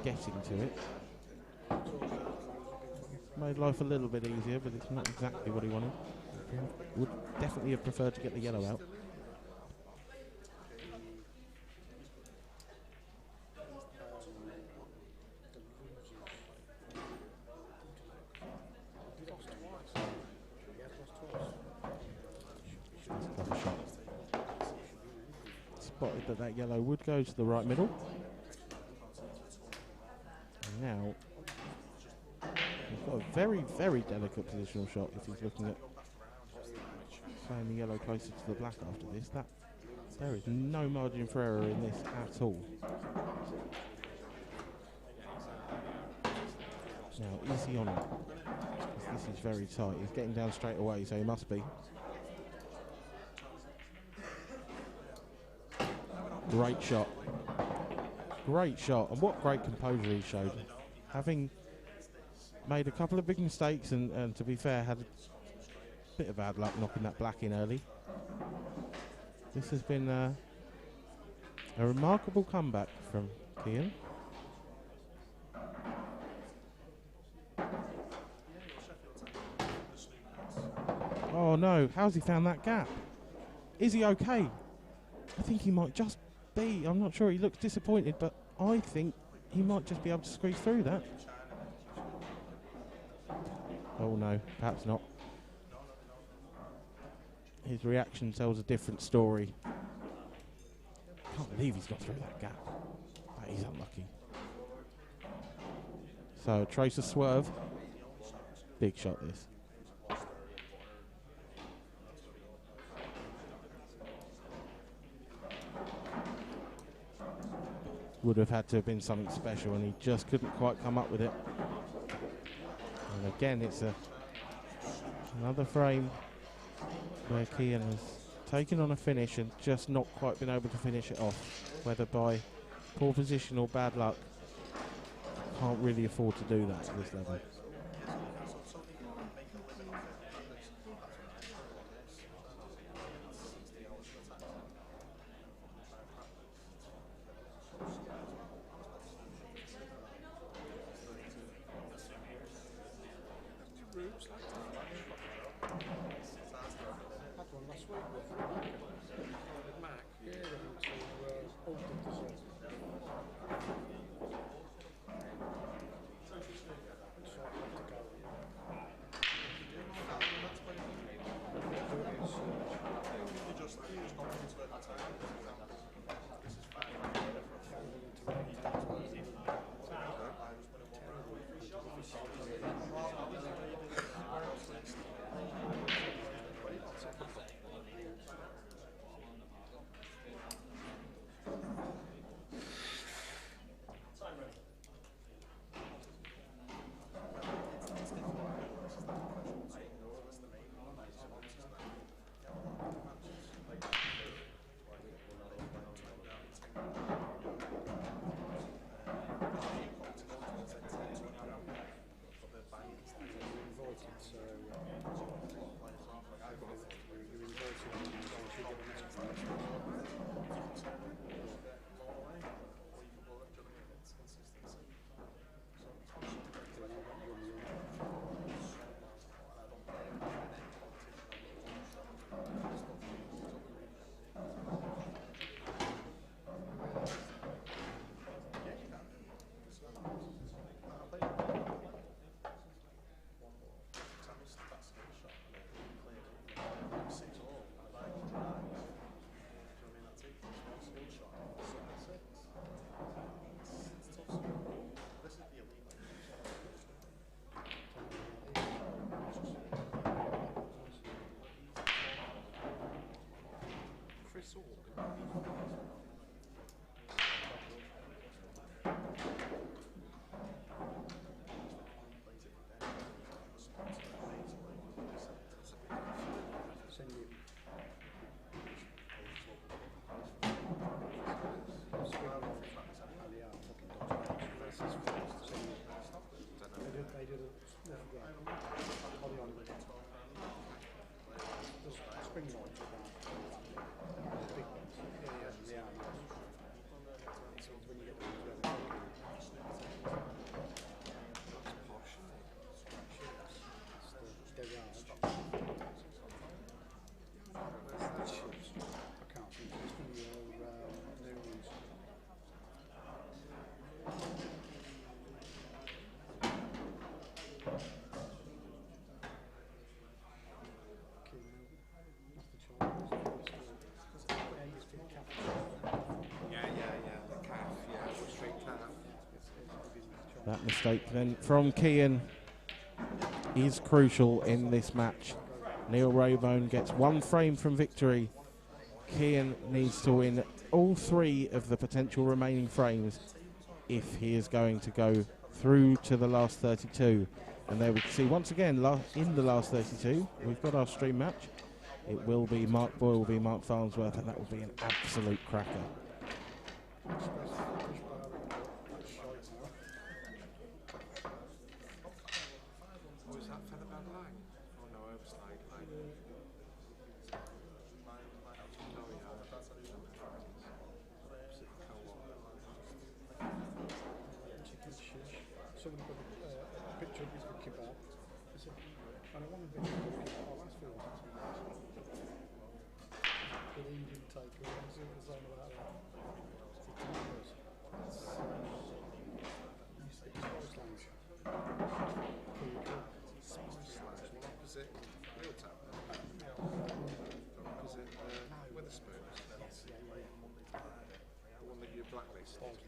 getting to it. Made life a little bit easier, but it's not exactly what he wanted. Would definitely have preferred to get the yellow out. Spotted that yellow would go to the right middle. And now he's got a very, very delicate positional shot if he's looking at playing the yellow closer to the black after this. There is no margin for error in this at all. Now, easy on him. This is very tight. He's getting down straight away, so he must be. Great shot. Great shot. And what great composure he showed. Having made a couple of big mistakes and to be fair, had a bit of bad luck knocking that black in early. This has been a remarkable comeback from Cian. Oh no, how's he found that gap? Is he okay? I think he might just be. I'm not sure. He looks disappointed, but I think he might just be able to squeeze through that. Oh no, perhaps not. His reaction tells a different story. Can't believe he's got through that gap. That is unlucky. So, trace a swerve. Big shot this. would have had to have been something special, and he just couldn't quite come up with it. And again, it's another frame where Kian has taken on a finish and just not quite been able to finish it off, whether by poor position or bad luck. Can't really afford to do that at this level. That mistake then from Kian is crucial in this match. Neil Raybone gets one frame from victory. Kian needs to win all three of the potential remaining frames if he is going to go through to the last 32. And there we can see once again in the last 32 we've got our stream match. It will be Mark Boyle v Mark Farnsworth, and that will be an absolute cracker. Someone put a picture of his kebab. I said, I don't want a picture of the kebab. That's for the Indian takeaway. I was saying about that. Opposite Real Tap. Opposite Witherspoons. The one that you blacklisted.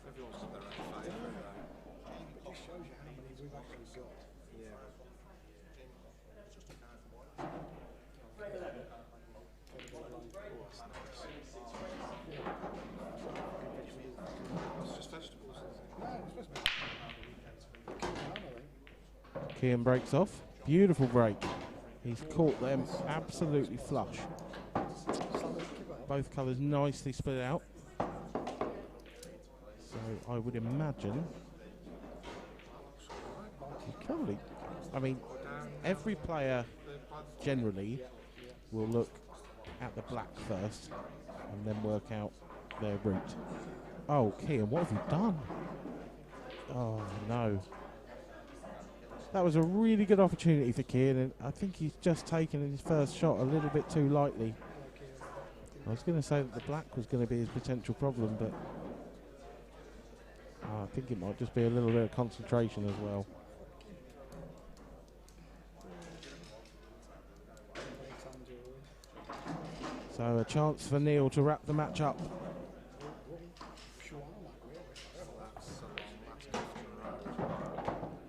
Everyone's got their own favourite. It just shows you how many Kian breaks off. Beautiful break. He's caught them absolutely flush. Both colours nicely split out. So I would imagine probably, I mean, every player generally will look at the black first and then work out their route. Oh, Kian, what have you done? Oh, no. That was a really good opportunity for Kian, and I think he's just taken his first shot a little bit too lightly. I was going to say that the black was going to be his potential problem, but I think it might just be a little bit of concentration as well. So a chance for Neil to wrap the match up.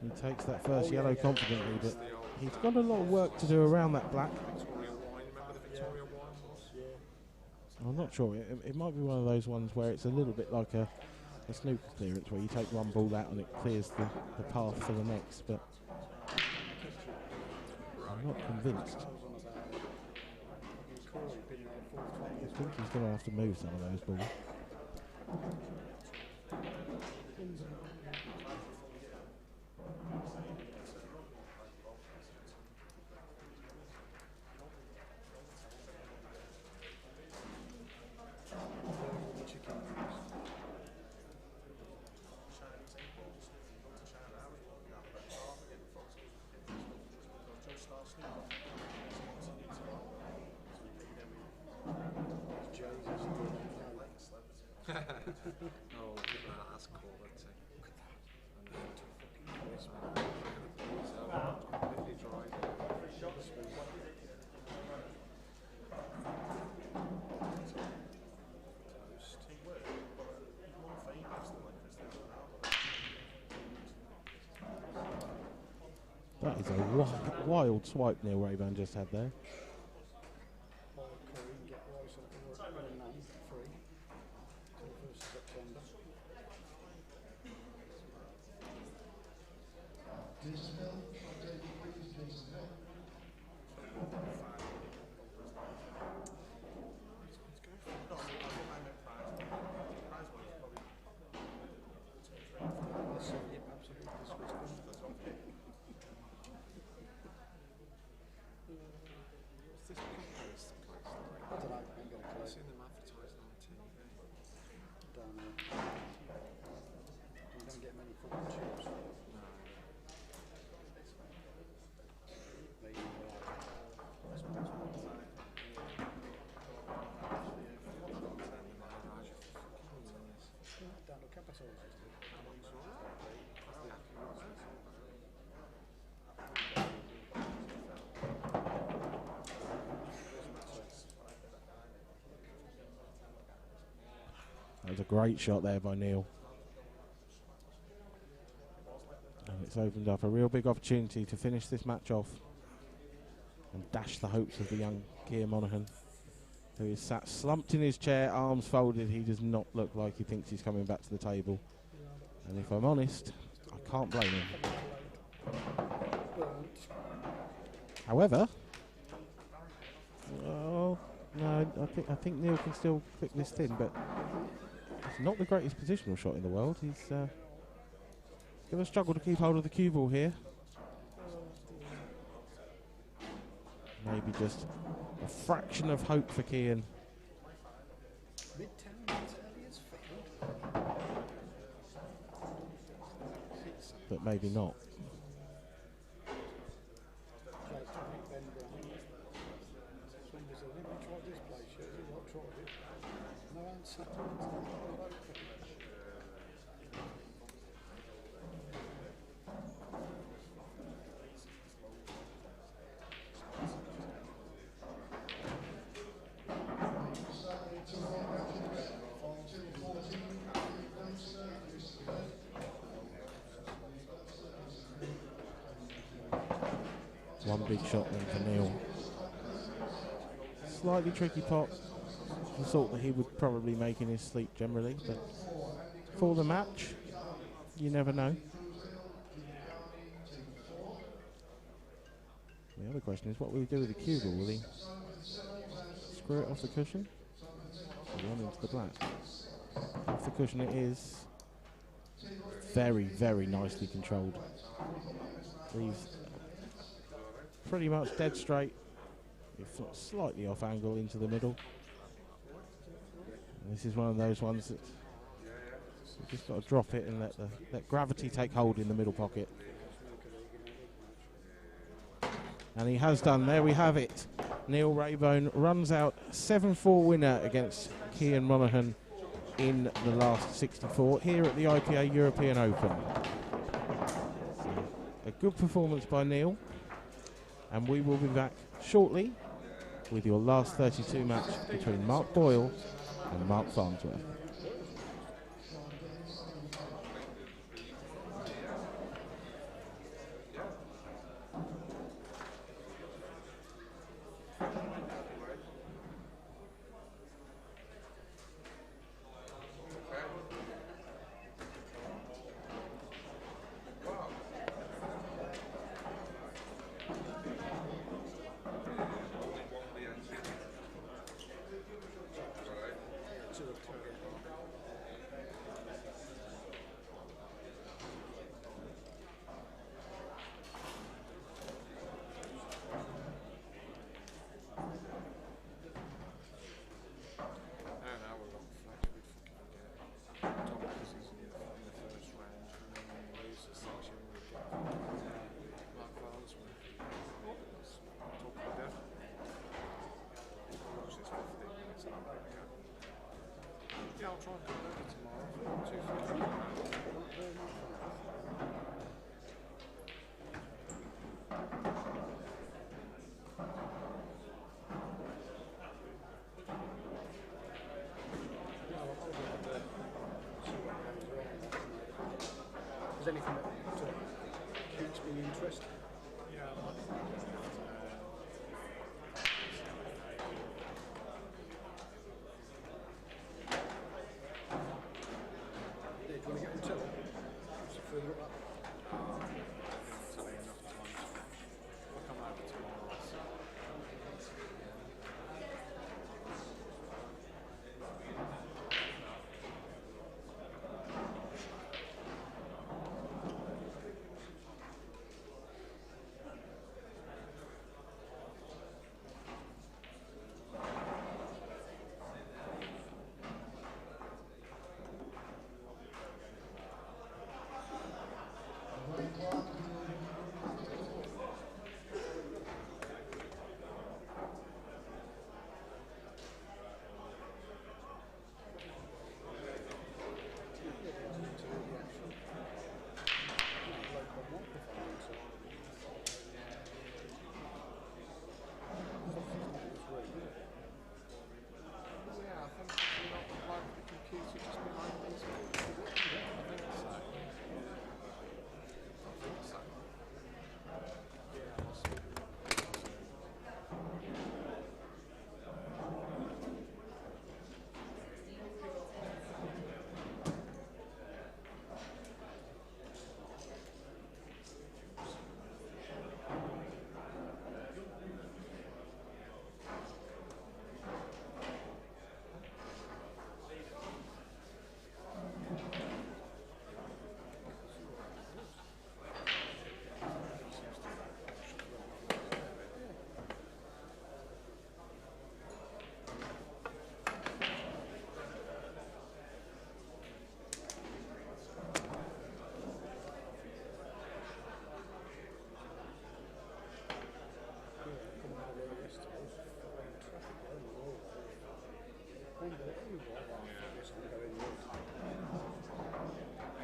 He takes that first yellow confidently, but he's got a lot of work to do around that black. I'm not sure. It might be one of those ones where it's a little bit like a snooker clearance, where you take one ball out and it clears the path for the next, but I'm not convinced. I think he's going to have to move some of those balls. Oh, that's cool, that's it. Completely dry. That is a wild swipe Neil Rayburn just had there. That was a great shot there by Neil. And it's opened up a real big opportunity to finish this match off and dash the hopes of the young Kian Monaghan, who is sat slumped in his chair, arms folded. He does not look like he thinks he's coming back to the table. And if I'm honest, I can't blame him. However, oh, no, I think Neil can still clip this thin, but it's not the greatest positional shot in the world. He's going to struggle to keep hold of the cue ball here. Maybe just a fraction of hope for Kian. But maybe not. One big shot then for Neil. Slightly tricky pot. The sort that he would probably make in his sleep generally, but for the match, you never know. The other question is, what will he do with the cue ball? Will he screw it off the cushion or run into the black? Off the cushion it is. Very, very nicely controlled. Leaves pretty much dead straight, if not slightly off angle into the middle. And this is one of those ones that you just got to drop it and let gravity take hold in the middle pocket. And he has done. There we have it. Neil Raybone runs out 7-4 winner against Cian Monaghan in the last 64 here at the IPA European Open. So, a good performance by Neil, and we will be back shortly with your last 32 match between Mark Boyle and Mark Farnsworth. Yeah, I'll try and come over tomorrow. 'Is anything that keeps me interested? Yeah, Do you want to get until it? Further up? I'll come over tomorrow.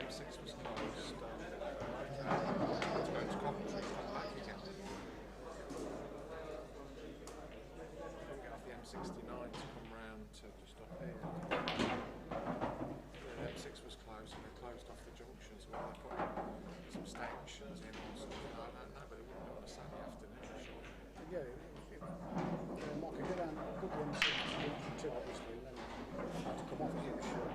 M6 was closed. To go to Coventry, come back again. Couldn't get off the M69 to come round to just up here. The M6 was closed, and they closed off the junctions where they put some stations in or something. I don't know, but it wouldn't be on a Sunday afternoon, sure. Yeah, Mark, I go down, put the M6 until obviously, and then had to come off here, sure.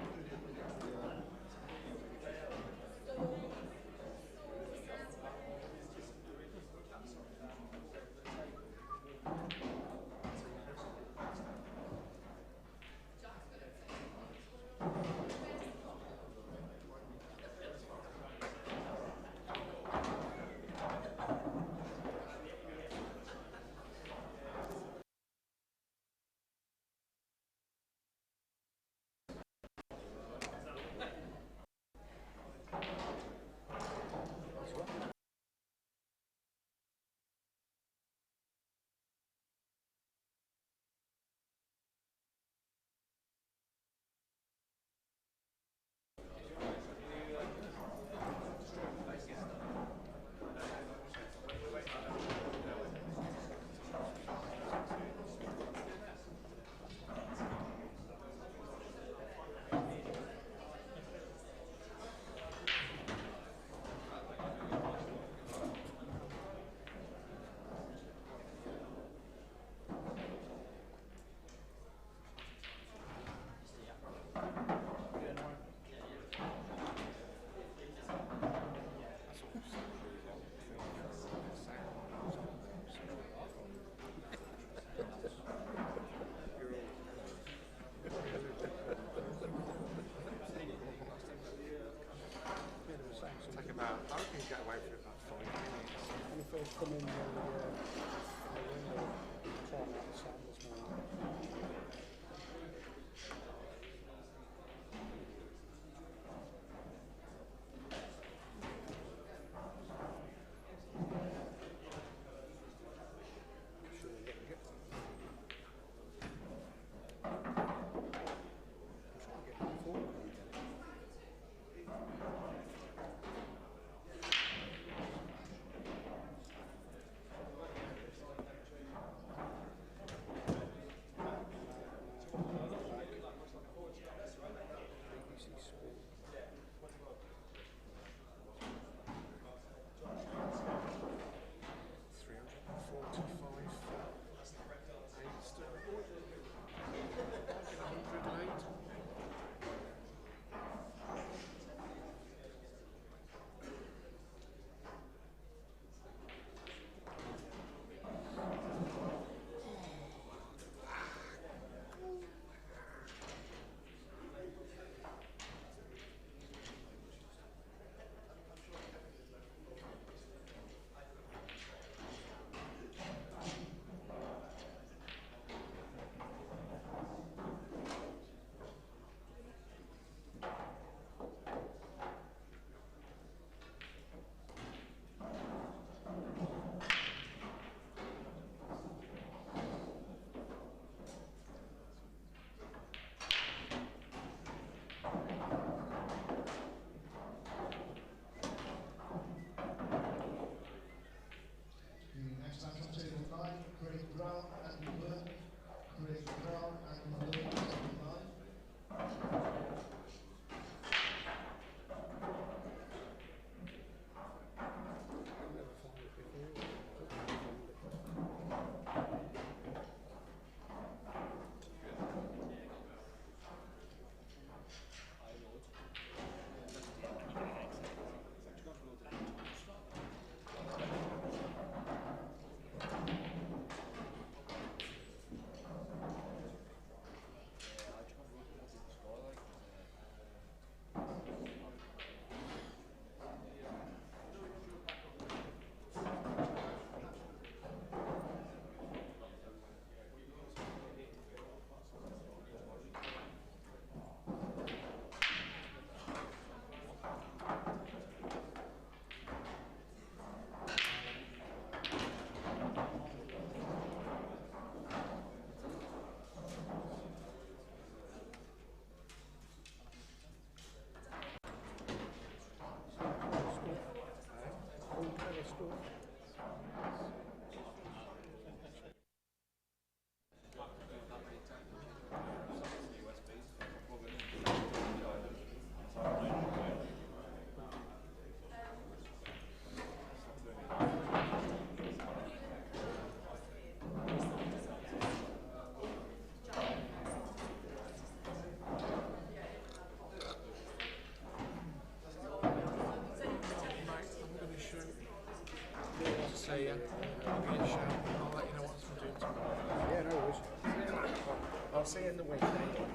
see you in the week.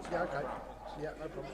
Yeah, okay. Yeah, no problem.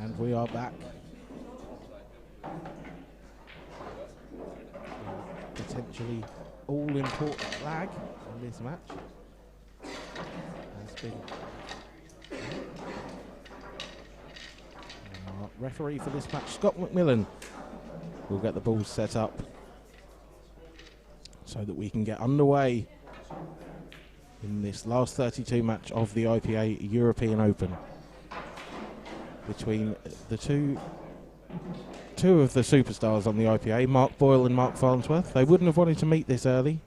And we are back. Potentially all-important lag in this match. Has been referee for this match, Scott McMillan, will get the balls set up so that we can get underway in this last 32 match of the IPA European Open between the two of the superstars on the IPA, Mark Boyle and Mark Farnsworth. They wouldn't have wanted to meet this early.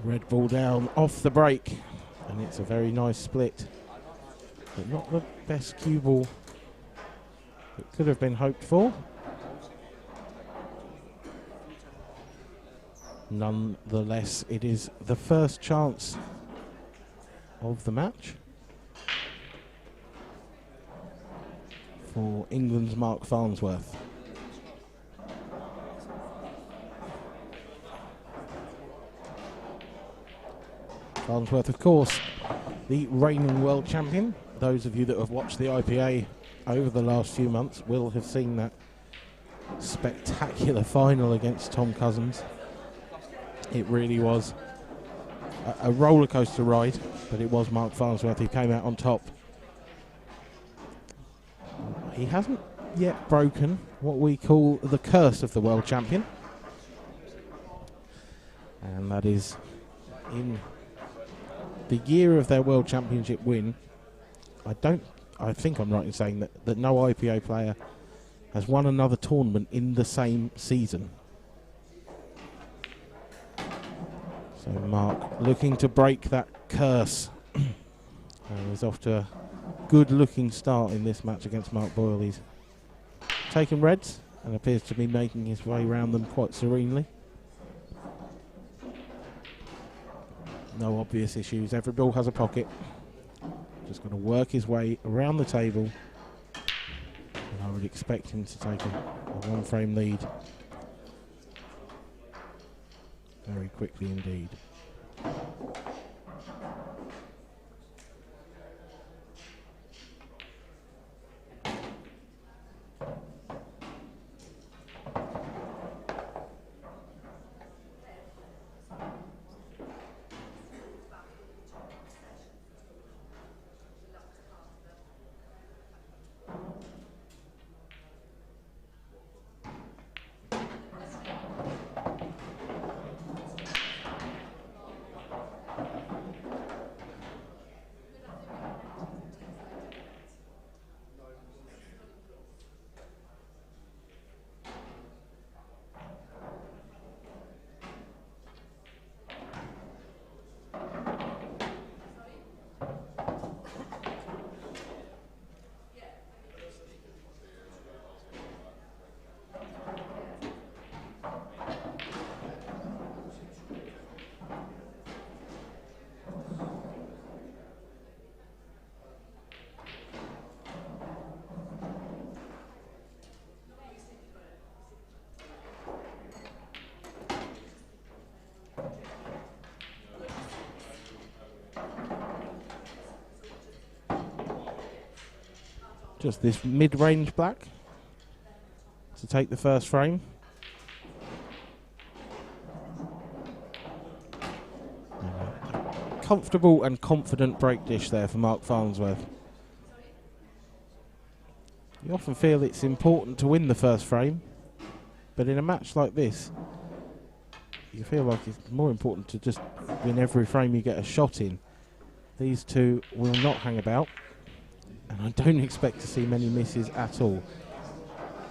Red ball down off the break, and it's a very nice split, but not the best cue ball that could have been hoped for. Nonetheless, it is the first chance of the match for England's Mark Farnsworth. Farnsworth, of course, the reigning world champion. Those of you that have watched the IPA over the last few months will have seen that spectacular final against Tom Cousins. It really was a roller coaster ride, but it was Mark Farnsworth who came out on top. He hasn't yet broken what we call the curse of the world champion, and that is in the year of their world championship win. I think I'm right in saying that no IPA player has won another tournament in the same season. So Mark looking to break that curse. He's off to a good looking start in this match against Mark Boyle. He's taken reds and appears to be making his way around them quite serenely. No obvious issues. Every ball has a pocket. Just going to work his way around the table. And I would expect him to take a one-frame lead very quickly indeed. Just this mid-range black to take the first frame. Comfortable and confident break dish there for Mark Farnsworth. You often feel it's important to win the first frame, but in a match like this, you feel like it's more important to just win every frame you get a shot in. These two will not hang about, and I don't expect to see many misses at all.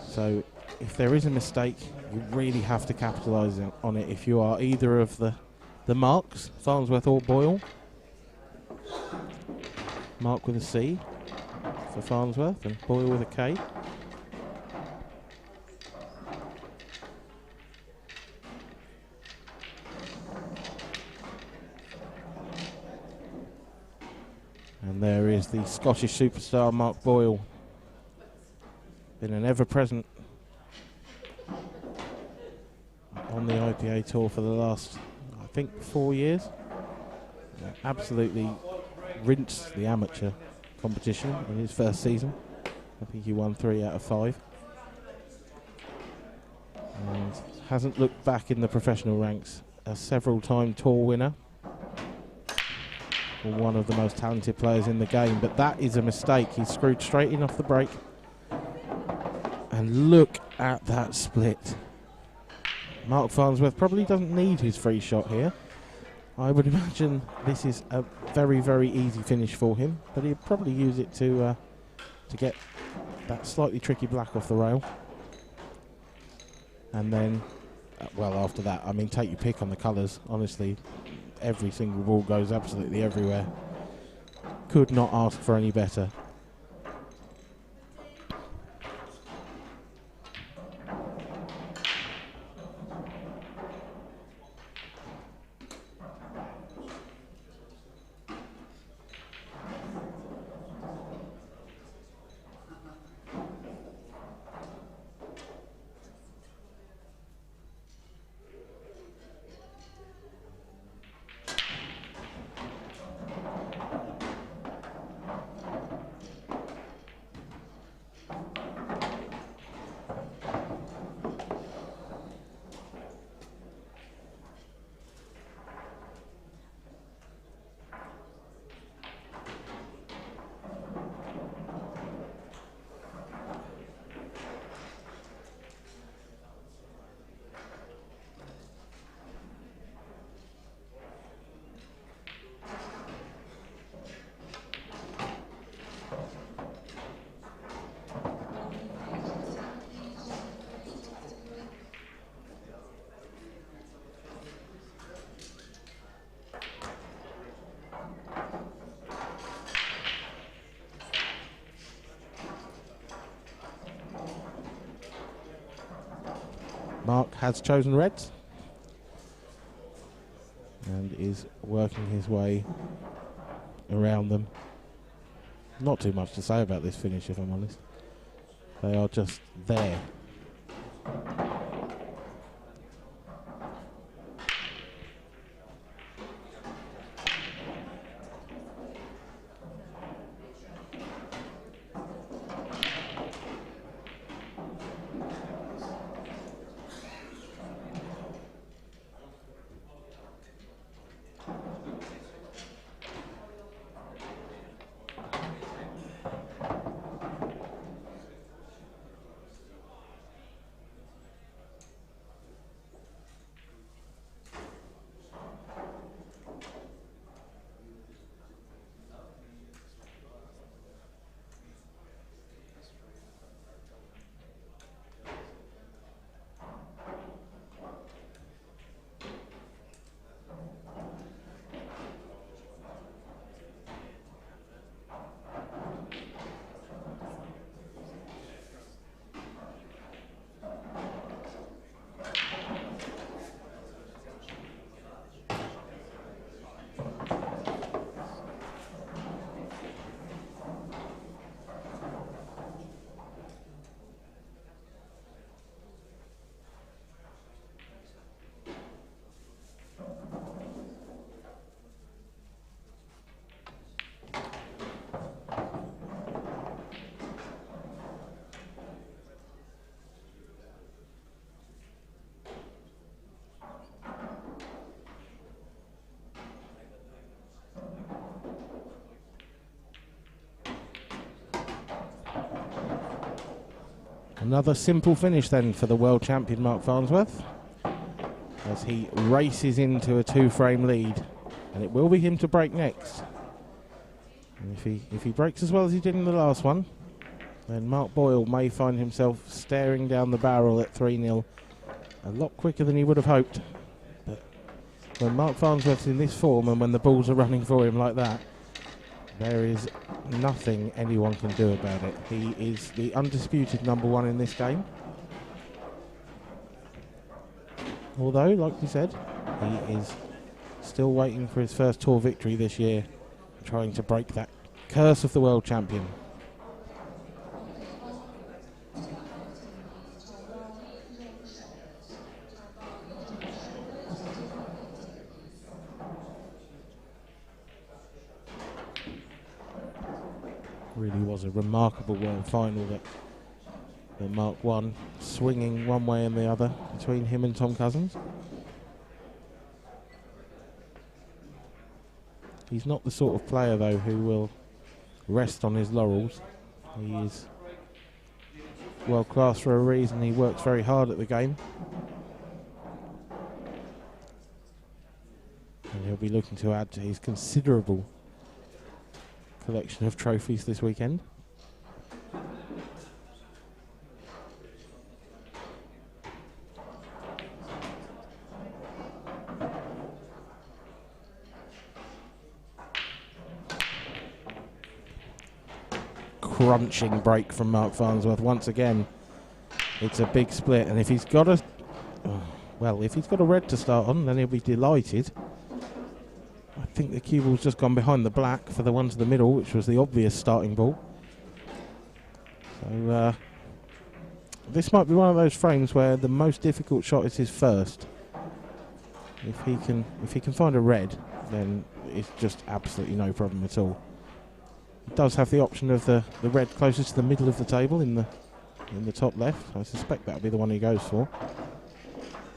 So if there is a mistake, you really have to capitalise on it if you are either of the Marks, Farnsworth or Boyle. Mark with a C for Farnsworth and Boyle with a K. And there is the Scottish superstar Mark Boyle. Been an ever-present on the IPA tour for the last, I think, 4 years. Absolutely rinsed the amateur competition in his first season. I think he won 3 out of 5. And hasn't looked back in the professional ranks. A several-time tour winner. One of the most talented players in the game, but that is a mistake. He's screwed straight in off the break. And look at that split. Mark Farnsworth probably doesn't need his free shot here. I would imagine this is a very, very easy finish for him, but he'll probably use it to get that slightly tricky black off the rail. And then, well, after that, I mean, take your pick on the colours. Honestly, every single ball goes absolutely everywhere. Could not ask for any better. Mark has chosen reds and is working his way around them. Not too much to say about this finish, if I'm honest. They are just there. Another simple finish then for the world champion Mark Farnsworth as he races into a 2-frame lead, and it will be him to break next. And if he breaks as well as he did in the last one, then Mark Boyle may find himself staring down the barrel at 3-0 a lot quicker than he would have hoped. But when Mark Farnsworth's in this form and when the balls are running for him like that, there is nothing anyone can do about it. He is the undisputed number one in this game. Although, like we said, he is still waiting for his first tour victory this year, trying to break that curse of the world champion. Really was a remarkable world final that Mark won, swinging one way and the other between him and Tom Cousins. He's not the sort of player, though, who will rest on his laurels. He is world class for a reason. He works very hard at the game. And he'll be looking to add to his considerable collection of trophies this weekend. crunching break from Mark Farnsworth. Once again, it's a big split, and if he's got a if he's got a red to start on, then he'll be delighted. I think the cue ball's just gone behind the black for the one to the middle, which was the obvious starting ball. So this might be one of those frames where the most difficult shot is his first. If he can find a red, then it's just absolutely no problem at all. He does have the option of the red closest to the middle of the table in the top left. I suspect that'll be the one he goes for.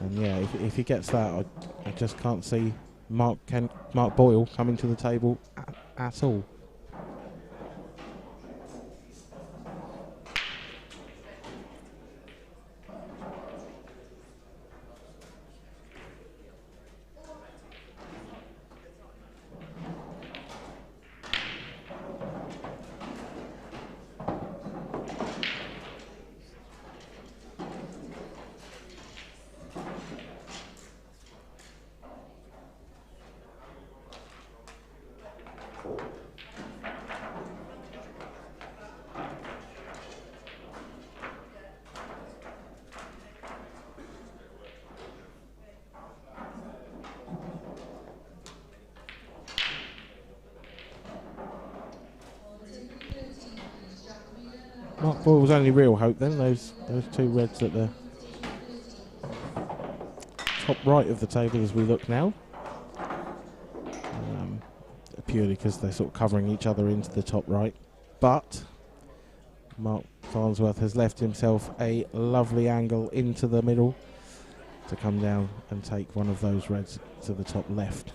And yeah, if he gets that, I just can't see Mark Boyle coming to the table at all. Mark Boyle's only real hope then, those two reds at the top right of the table as we look now. Purely because they're sort of covering each other into the top right. But Mark Farnsworth has left himself a lovely angle into the middle to come down and take one of those reds to the top left.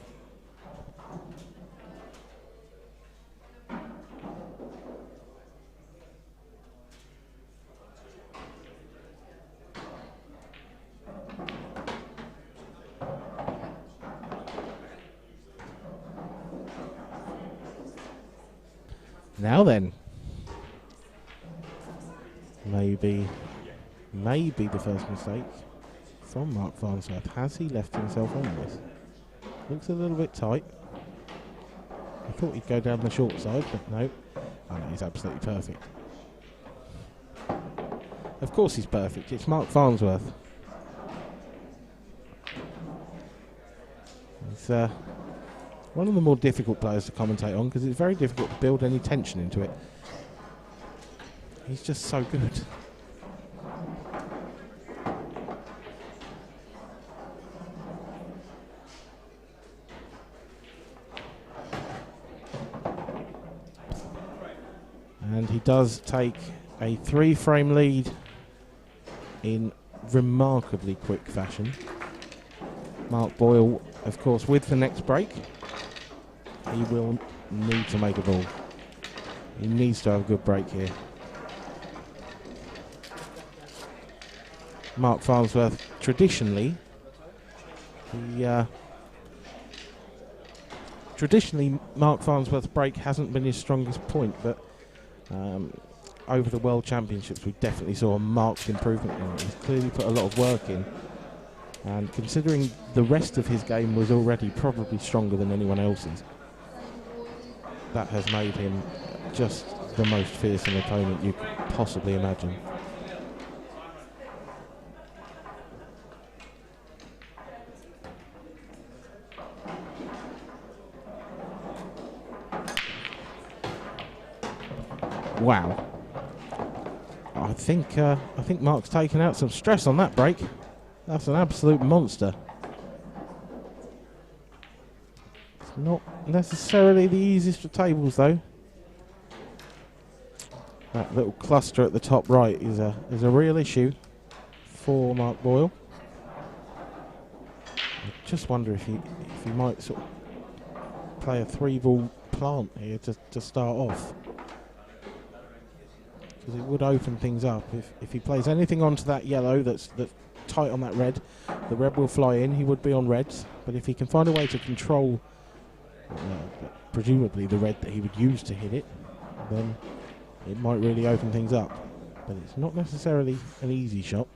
Now then, maybe the first mistake from Mark Farnsworth. Has he left himself on this? Looks a little bit tight. I thought he'd go down the short side, but no. Oh no, he's absolutely perfect. Of course he's perfect. It's Mark Farnsworth. He's one of the more difficult players to commentate on because it's very difficult to build any tension into it. He's just so good. And he does take a 3-frame lead in remarkably quick fashion. Mark Boyle, of course, with the next break. He will need to make a ball. He needs to have a good break here. Mark Farnsworth, traditionally Mark Farnsworth's break hasn't been his strongest point, but over the World Championships we definitely saw a marked improvement in it. He's clearly put a lot of work in, and considering the rest of his game was already probably stronger than anyone else's, that has made him just the most fearsome opponent you could possibly imagine. Wow. I think Mark's taken out some stress on that break. That's an absolute monster. Not necessarily the easiest of tables though. That little cluster at the top right is a real issue for Mark Boyle. I just wonder if he might sort of play a 3-ball plant here to start off, because it would open things up. If he plays anything onto that yellow that's tight on that red, the red will fly in. He would be on reds, but if he can find a way to control presumably the red that he would use to hit it, then it might really open things up. But it's not necessarily an easy shot.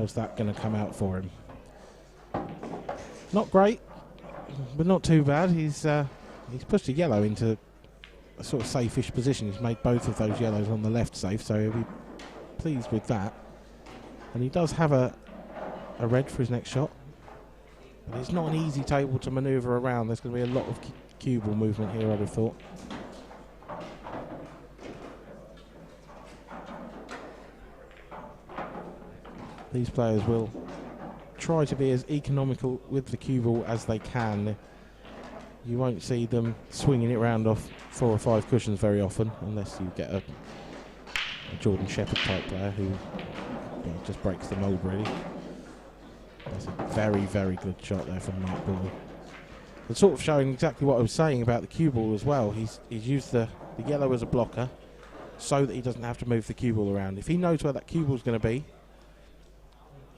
How's that going to come out for him? Not great, but not too bad. He's pushed a yellow into a sort of safe-ish position. He's made both of those yellows on the left safe, so he'll be pleased with that. And he does have a red for his next shot. But it's not an easy table to manoeuvre around. There's going to be a lot of cue ball movement here, I'd have thought. These players will try to be as economical with the cue ball as they can. You won't see them swinging it around off 4 or 5 cushions very often, unless you get a Jordan Shepherd type player who just breaks the mould, really. That's a very, very good shot there from Mark Ball. It's sort of showing exactly what I was saying about the cue ball as well. He's used the yellow as a blocker so that he doesn't have to move the cue ball around. If he knows where that cue ball is going to be,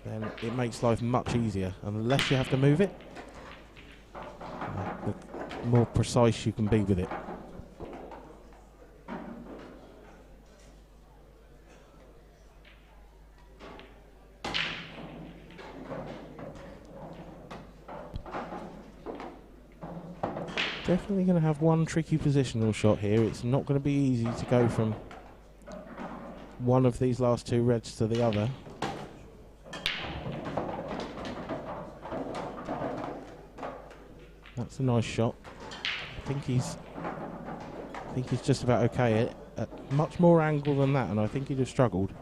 then it makes life much easier. And the less you have to move it, the more precise you can be with it. Definitely going to have one tricky positional shot here. It's not going to be easy to go from one of these last 2 reds to the other. That's a nice shot. I think he's just about okay at much more angle than that, and I think he'd have struggled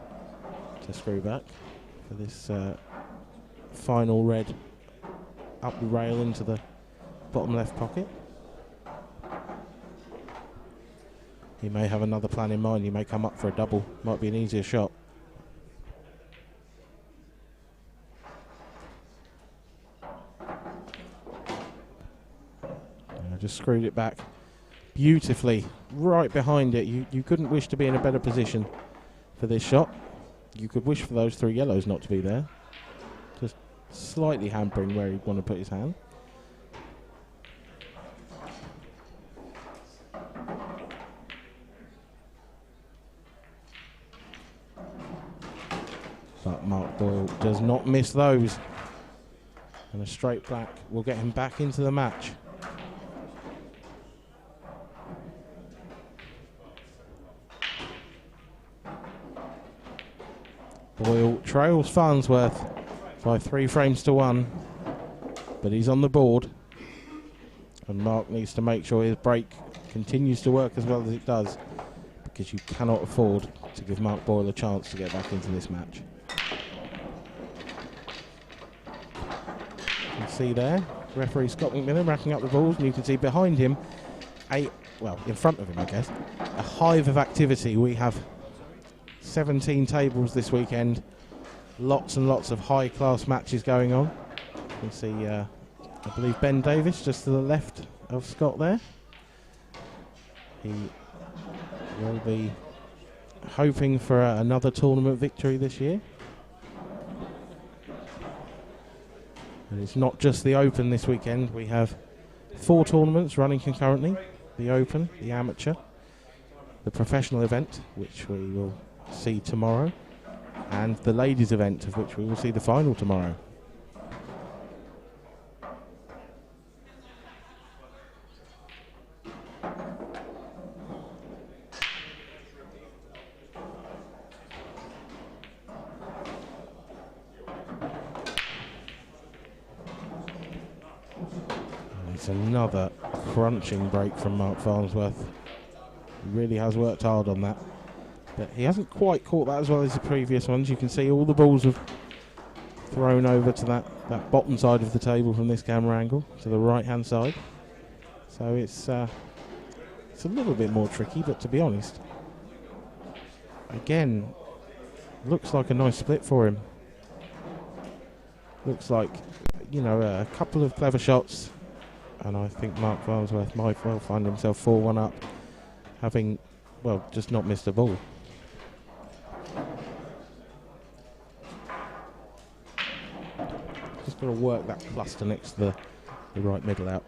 to screw back for this final red up the rail into the bottom left pocket. He may have another plan in mind. He may come up for a double. Might be an easier shot. Just screwed it back beautifully, right behind it. You couldn't wish to be in a better position for this shot. You could wish for those 3 yellows not to be there. Just slightly hampering where he'd want to put his hand. But Mark Boyle does not miss those. And a straight black will get him back into the match. Boyle trails Farnsworth by 3 frames to 1, but he's on the board, and Mark needs to make sure his break continues to work as well as it does, because you cannot afford to give Mark Boyle a chance to get back into this match. You can see there, referee Scott McMillan racking up the balls, and you can see behind him, in front of him I guess, a hive of activity. We have 17 tables this weekend, lots and lots of high-class matches going on. You can see, I believe, Ben Davis just to the left of Scott there. He will be hoping for another tournament victory this year. And it's not just the Open this weekend. We have 4 tournaments running concurrently. The Open, the Amateur, the Professional event, which we will see tomorrow, and the ladies event, of which we will see the final tomorrow. And it's another crunching break from Mark Farnsworth. He really has worked hard on that. But he hasn't quite caught that as well as the previous ones. You can see all the balls have thrown over to that bottom side of the table from this camera angle, to the right-hand side. So it's a little bit more tricky, but to be honest, again, looks like a nice split for him. Looks like, a couple of clever shots, and I think Mark Farnsworth might well find himself 4-1 up, having, just not missed a ball. Just got to work that cluster next to the right middle out.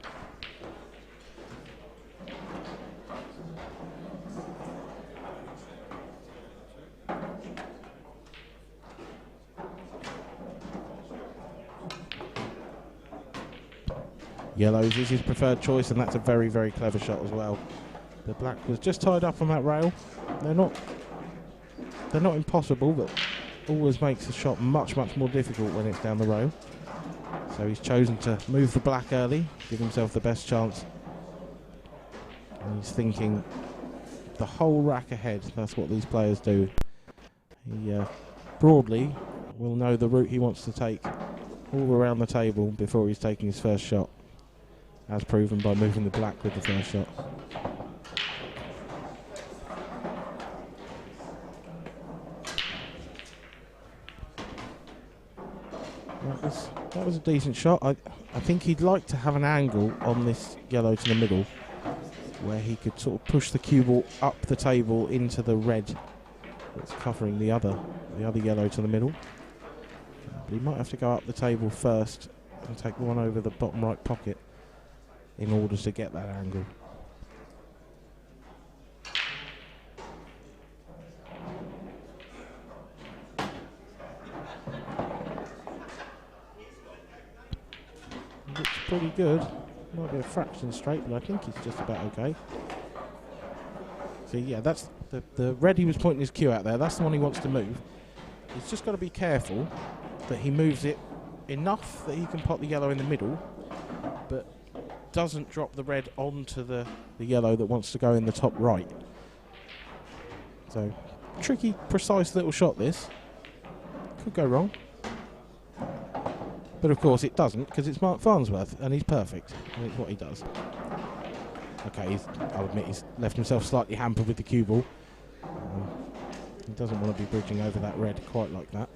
yellows is his preferred choice, and that's a very, very clever shot as well. The black was just tied up on that rail. They're not impossible, but always makes the shot much, much more difficult when it's down the rail. So he's chosen to move the black early, give himself the best chance. And he's thinking the whole rack ahead. That's what these players do. He broadly will know the route he wants to take all around the table before he's taking his first shot, as proven by moving the black with the first shot. That was a decent shot. I think he'd like to have an angle on this yellow to the middle where he could sort of push the cue ball up the table into the red that's covering the other yellow to the middle. But he might have to go up the table first and take one over the bottom right pocket in order to get that angle. Looks pretty good. Might be a fraction straight, but I think it's just about okay. So yeah, that's the red he was pointing his cue out there. That's the one he wants to move. He's just got to be careful that he moves it enough that he can pot the yellow in the middle, but doesn't drop the red onto the yellow that wants to go in the top right. So tricky, precise little shot this. Could go wrong. But of course it doesn't, because it's Mark Farnsworth and he's perfect, and it's what he does. Okay, I'll admit he's left himself slightly hampered with the cue ball. He doesn't want to be bridging over that red quite like that.